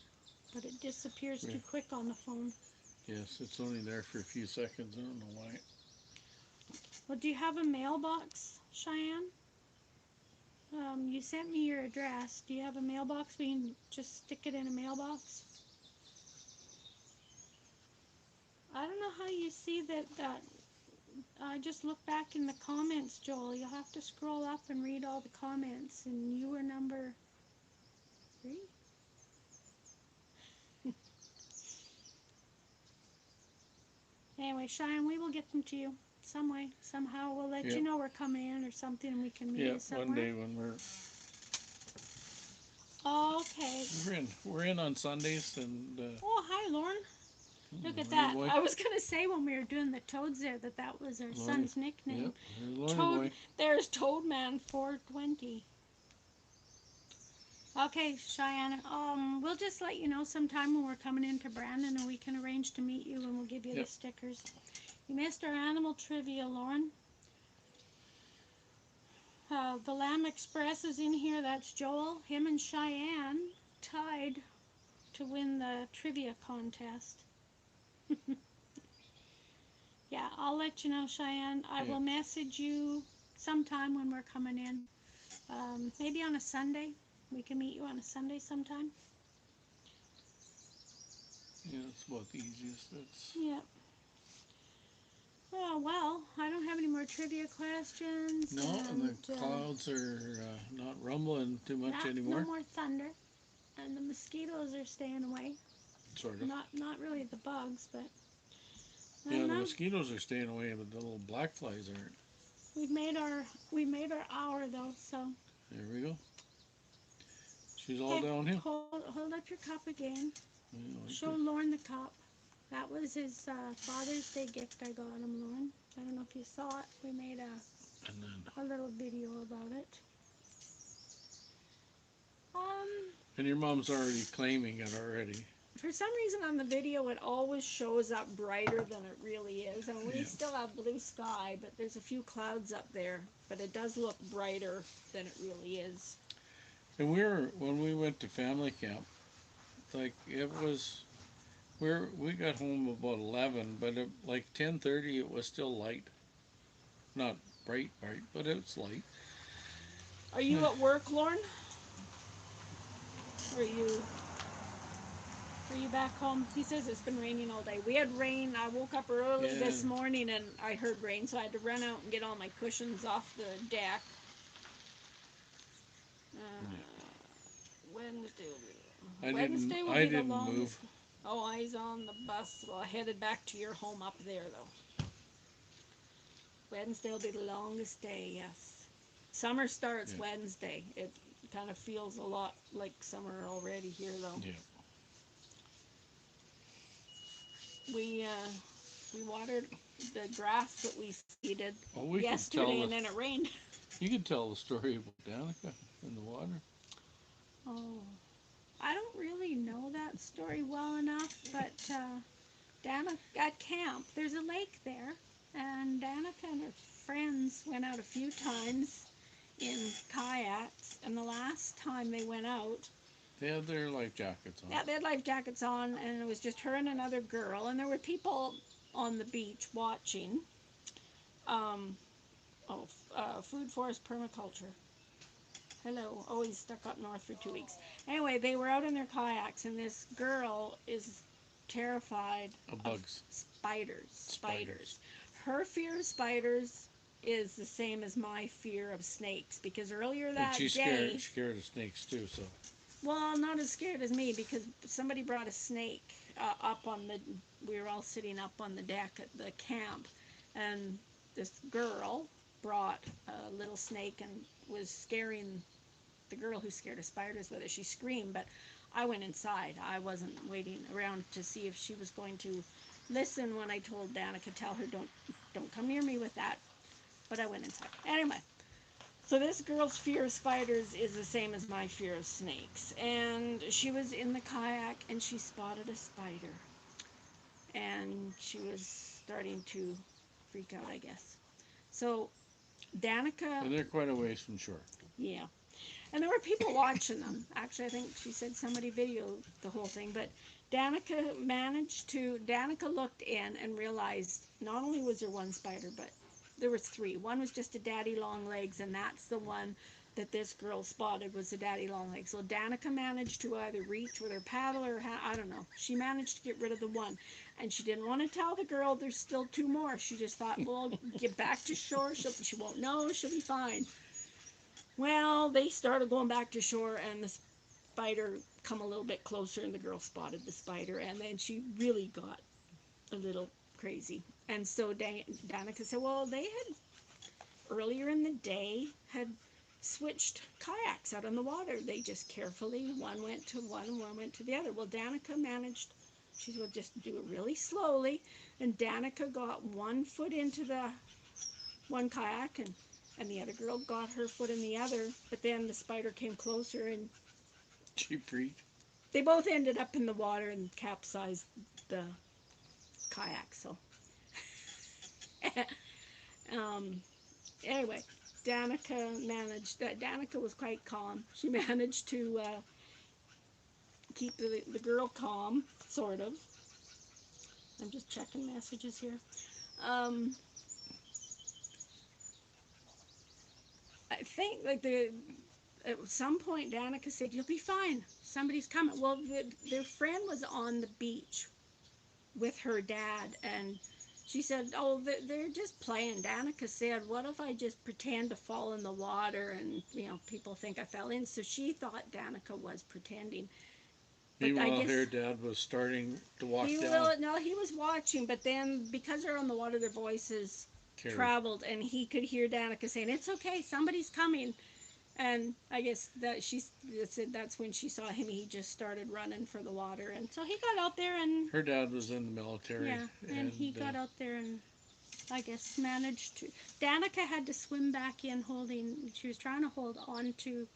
but it disappears Yeah. too quick on the phone. Yes, it's only there for a few seconds. I don't know why. Well, do you have a mailbox, Cheyenne? You sent me your address. Do you have a mailbox? We can just stick it in a mailbox. I don't know how you see that. Just look back in the comments, Joel. You'll have to scroll up and read all the comments. And you were number 3. Anyway, Cheyenne, we will get them to you some way, somehow. We'll let you know we're coming in or something, and we can meet you somewhere. One day when Okay. we're in on Sundays and. Oh, hi, Lauren. Look at that. I was going to say when we were doing the toads there that was our son's nickname. Yep, Toad. There's Toadman 420. Okay, Cheyenne. We'll just let you know sometime when we're coming into Brandon, and we can arrange to meet you, and we'll give you the stickers. You missed our animal trivia, Lauren. The Lamb Express is in here. That's Joel. Him and Cheyenne tied to win the trivia contest. Yeah, I'll let you know, Cheyenne. I will message you sometime when we're coming in. Maybe on a Sunday. We can meet you on a Sunday sometime. Yeah, it's about the easiest. Yeah. Oh, well, I don't have any more trivia questions. No, and the clouds are not rumbling too much anymore. No more thunder. And the mosquitoes are staying away. Sort of. Not really the bugs, but... Yeah, the mosquitoes are staying away, but the little black flies aren't. We made our hour though, so. There we go. She's all Okay, downhill. hold up your cup again. Yeah, like Show that. Lorne the cup. That was his Father's Day gift I got him, Lorne. I don't know if you saw it. We made And then, a little video about it. Um, and your mom's already claiming it already. for some reason on the video it always shows up brighter than it really is. And we Yeah. still have blue sky, but there's a few clouds up there. But it does look brighter than it really is. And when we went to family camp, like it was, we got home about 11, but like 10:30 it was still light. Not bright, but it's light. Are you at work, Lorne? Or are you back home? He says it's been raining all day. We had rain. I woke up early this Yeah. morning and I heard rain, so I had to run out and get all my cushions off the deck. Wednesday will I be the didn't longest. move. Oh, he's on the bus. Well, headed back to your home up there, though. Wednesday will be the longest day, yes. Summer starts Yeah. Wednesday. It kind of feels a lot like summer already here, though. Yeah. We watered the grass that we seeded Well, we could yesterday, tell and then it rained. You could tell the story about Danica in the water. Oh, I don't really know that story well enough, but Danica at camp, there's a lake there, and Danica and her friends went out a few times in kayaks, and the last time they went out, They had their life jackets on. yeah, they had life jackets on, and it was just her and another girl, and there were people on the beach watching. Um, Food Forest Permaculture. Hello. Oh, he's stuck up north for 2 weeks. Anyway, they were out in their kayaks, and this girl is terrified Of bugs. Spiders. Her fear of spiders is the same as my fear of snakes, because earlier And that she's day, scared of snakes too. So well, not as scared as me, because somebody brought a snake up on the. We were all sitting up on the deck at the camp, and this girl brought a little snake and was scaring the girl who's scared of spiders with it. She screamed, but I went inside. I wasn't waiting around to see if she was going to listen when I told Danica, tell her don't come near me with that. But I went inside. Anyway, so this girl's fear of spiders is the same as my fear of snakes. And she was in the kayak and she spotted a spider. And she was starting to freak out, I guess. So Danica, and they're quite a ways from shore. yeah. And there were people watching them. Actually, I think she said somebody videoed the whole thing. But Danica looked in and realized not only was there one spider, but there was three. One was just a daddy long legs, and that's the one that this girl spotted was the daddy long legs. So Danica managed to either reach with her paddle or I don't know. She managed to get rid of the one. And she didn't want to tell the girl there's still two more. She just thought, well, get back to shore. She won't know. She'll be fine. Well, they started going back to shore, and the spider come a little bit closer, and the girl spotted the spider, and then she really got a little crazy. And so Danica said, well, they had earlier in the day had switched kayaks out on the water. They just carefully, one went to one and one went to the other. Well, Danica managed, she would just do it really slowly, and Danica got one foot into the one kayak, and the other girl got her foot in the other, but then the spider came closer, and She freaked. they both ended up in the water and capsized the kayak. So anyway, Danica was quite calm. She managed to keep the girl calm, sort of. I'm just checking messages here. I think like at some point Danica said, you'll be fine, somebody's coming. Well, their friend was on the beach with her dad, and she said, oh, they're just playing. Danica said, what if I just pretend to fall in the water and people think I fell in? So she thought Danica was pretending. But I Meanwhile, guess her dad was starting to walk he down. no, he was watching, but then because they're on the water, their voices Carried. traveled, and he could hear Danica saying, it's okay, somebody's coming. And I guess that she said that's when she saw him. He just started running for the water, and so he got out there and Her dad was in the military. yeah, and he got out there and I guess managed to. Danica had to swim back in holding. She was trying to hold on to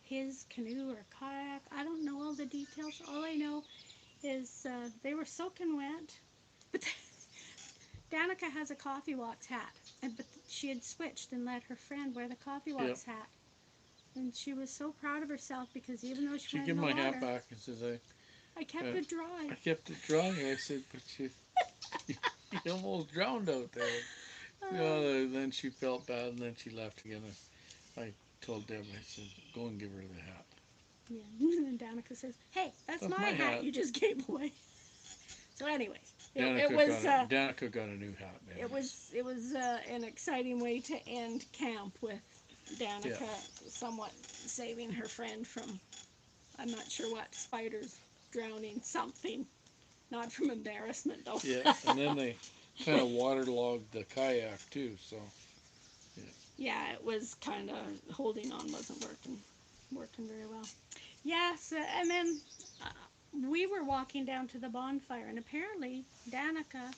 his canoe or kayak. I don't know all the details. All I know is they were soaking wet. But Danica has a Coffee Walks hat, but she had switched and let her friend wear the Coffee Walks hat. And she was so proud of herself because even though she went gave in the my water, hat back and says, I kept it dry. I kept it dry. I said, but you almost drowned out there. Then she felt bad, and then she left again. I told Deb, I said, go and give her the hat. Yeah, and Danica says, "Hey, that's my hat you just gave away." So, anyways, Danica got a new hat. Anyways. It was an exciting way to end camp with Danica somewhat saving her friend from, I'm not sure what, spiders drowning something, not from embarrassment though. Yeah, and then they kind of waterlogged the kayak too. So. Yeah, it was kind of holding on wasn't working very well. Yes, and then we were walking down to the bonfire, and apparently Danica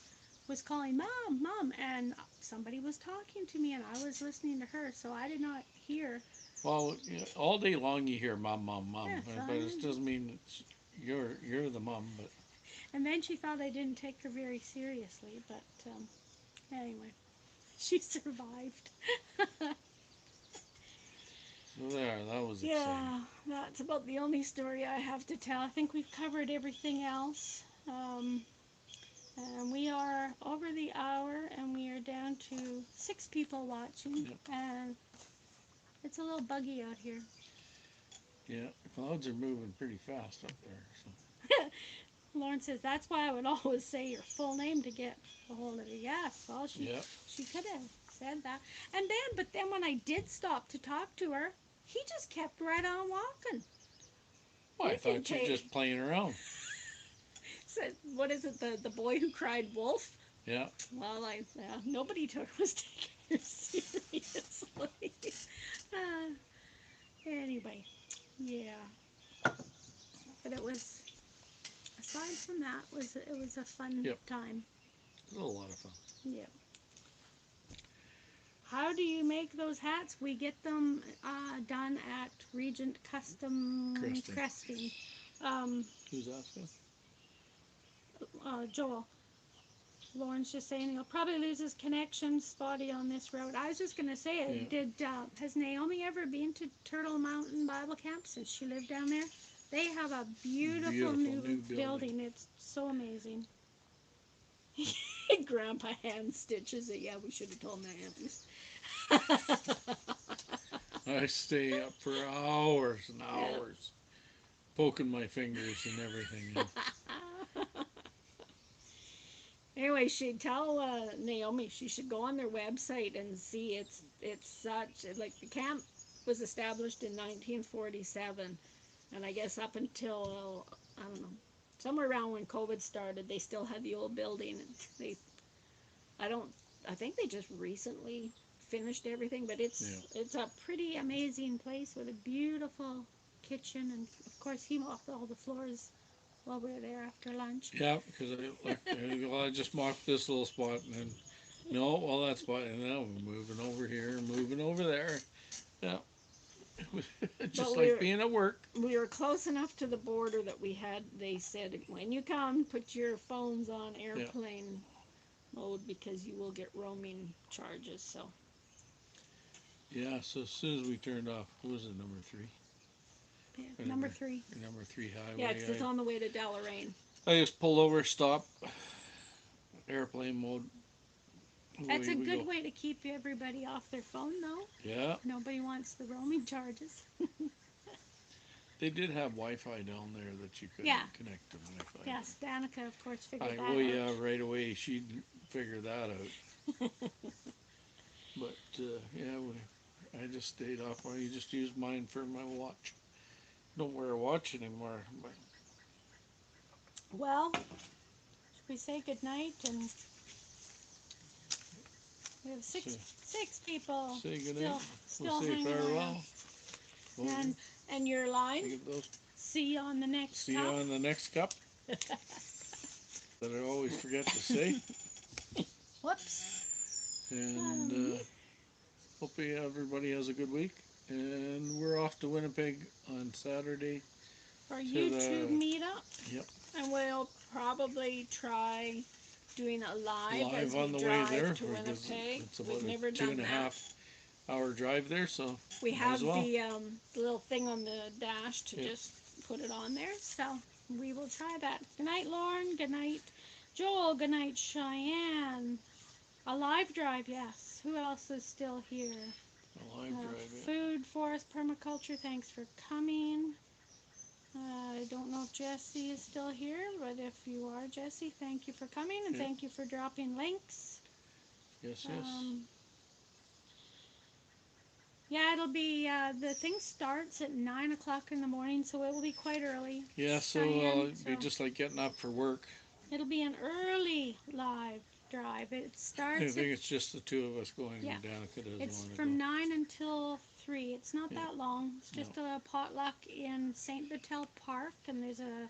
was calling Mom, Mom, and somebody was talking to me, and I was listening to her, so I did not hear. Well, all day long you hear Mom, Mom, Mom, Yeah, but it doesn't mean you're the mom. But and then she thought I didn't take her very seriously, but anyway, she survived. so there, that was exciting. Yeah, that's about the only story I have to tell. I think we've covered everything else. And we are over the hour, and we are down to 6 people watching, and it's a little buggy out here. Yeah, the clouds are moving pretty fast up there. So. Lauren says, that's why I would always say your full name to get a hold of you. Yes, well, she could have said that. But then when I did stop to talk to her, he just kept right on walking. Well, I thought you were just playing around. Said, what is it, the boy who cried wolf? Yeah. Well, nobody was taking her seriously. Anyway, yeah. But it was, aside from that, it was a fun time. It was a lot of fun. Yeah. How do you make those hats? We get them done at Regent Custom Cresting. Who's asking? Joel. Lauren's just saying he'll probably lose his connection, spotty on this road. I was just going to say, has Naomi ever been to Turtle Mountain Bible Camp since she lived down there? They have a beautiful new building. It's so amazing. Grandpa hand stitches it. Yeah, we should have told my I stay up for hours and hours, poking my fingers and everything. Anyway, she'd tell Naomi she should go on their website and see it's such, like, the camp was established in 1947, and I guess up until, I don't know, somewhere around when COVID started, they still had the old building. I think they just recently finished everything, but it's a pretty amazing place with a beautiful kitchen, and of course he mopped all the floors while we were there after lunch. Yeah, because I just mopped this little spot, and then that spot, and now we're moving over here, moving over there. Yeah, just like being at work. We were close enough to the border that they said, when you come, put your phones on airplane mode because you will get roaming charges. So. Yeah, so as soon as we turned off, what was it, number 3? Yeah, number 3. Number 3 highway. Yeah, it's on the way to Deloraine. I just pulled over, stop, airplane mode. That's a good way to keep everybody off their phone, though. Yeah. Nobody wants the roaming charges. They did have Wi-Fi down there that you could connect to Wi-Fi. Yes, Danica, of course, figured that out. Oh, yeah, right away she'd figure that out. But, I just stayed off. I just used mine for my watch. Don't wear a watch anymore. But... Well, should we say goodnight? And we have six people. Say goodnight. Still we'll say hanging farewell. around. And your line. Think of those. See you on the next See you cup. on the next cup. That I always forget to say. Whoops. And hope everybody has a good week. And we're off to Winnipeg on Saturday. For To YouTube the- meetup. Yep. And we'll probably try doing a live as on we the way drive there. to Because Winnipeg. it's about We've a never two done and a that. half hour drive there, so We might have as well. the little thing on the dash to Yep. just put it on there, so we will try that. Good night, Lauren. Good night, Joel. Good night, Cheyenne. A live drive, yes. Who else is still here? A live drive. Yeah. Food, forest, permaculture. Thanks for coming. I don't know if Jesse is still here, but if you are, Jesse, thank you for coming and Yeah. thank you for dropping links. Yes. Yeah, it'll be, the thing starts at 9 o'clock in the morning, so it will be quite early. Yeah, so Cheyenne, it'd be just like getting up for work. It'll be an early live drive. It I starts think it's just the two of us going. Yeah. Danica doesn't it's want to from go. 9 until 3. It's not Yeah. that long. It's just a potluck in St. Vital Park, and there's a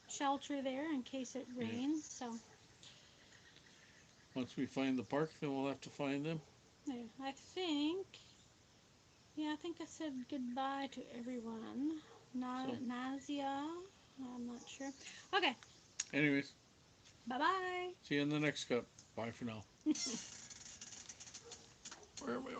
shelter there in case it Yeah. rains, so Once we find the park, then we'll have to find them. there. I think I said goodbye to everyone. So. Nazia, I'm not sure. Okay, Anyways, bye-bye. see you in the next cup. Bye for now. Where are we?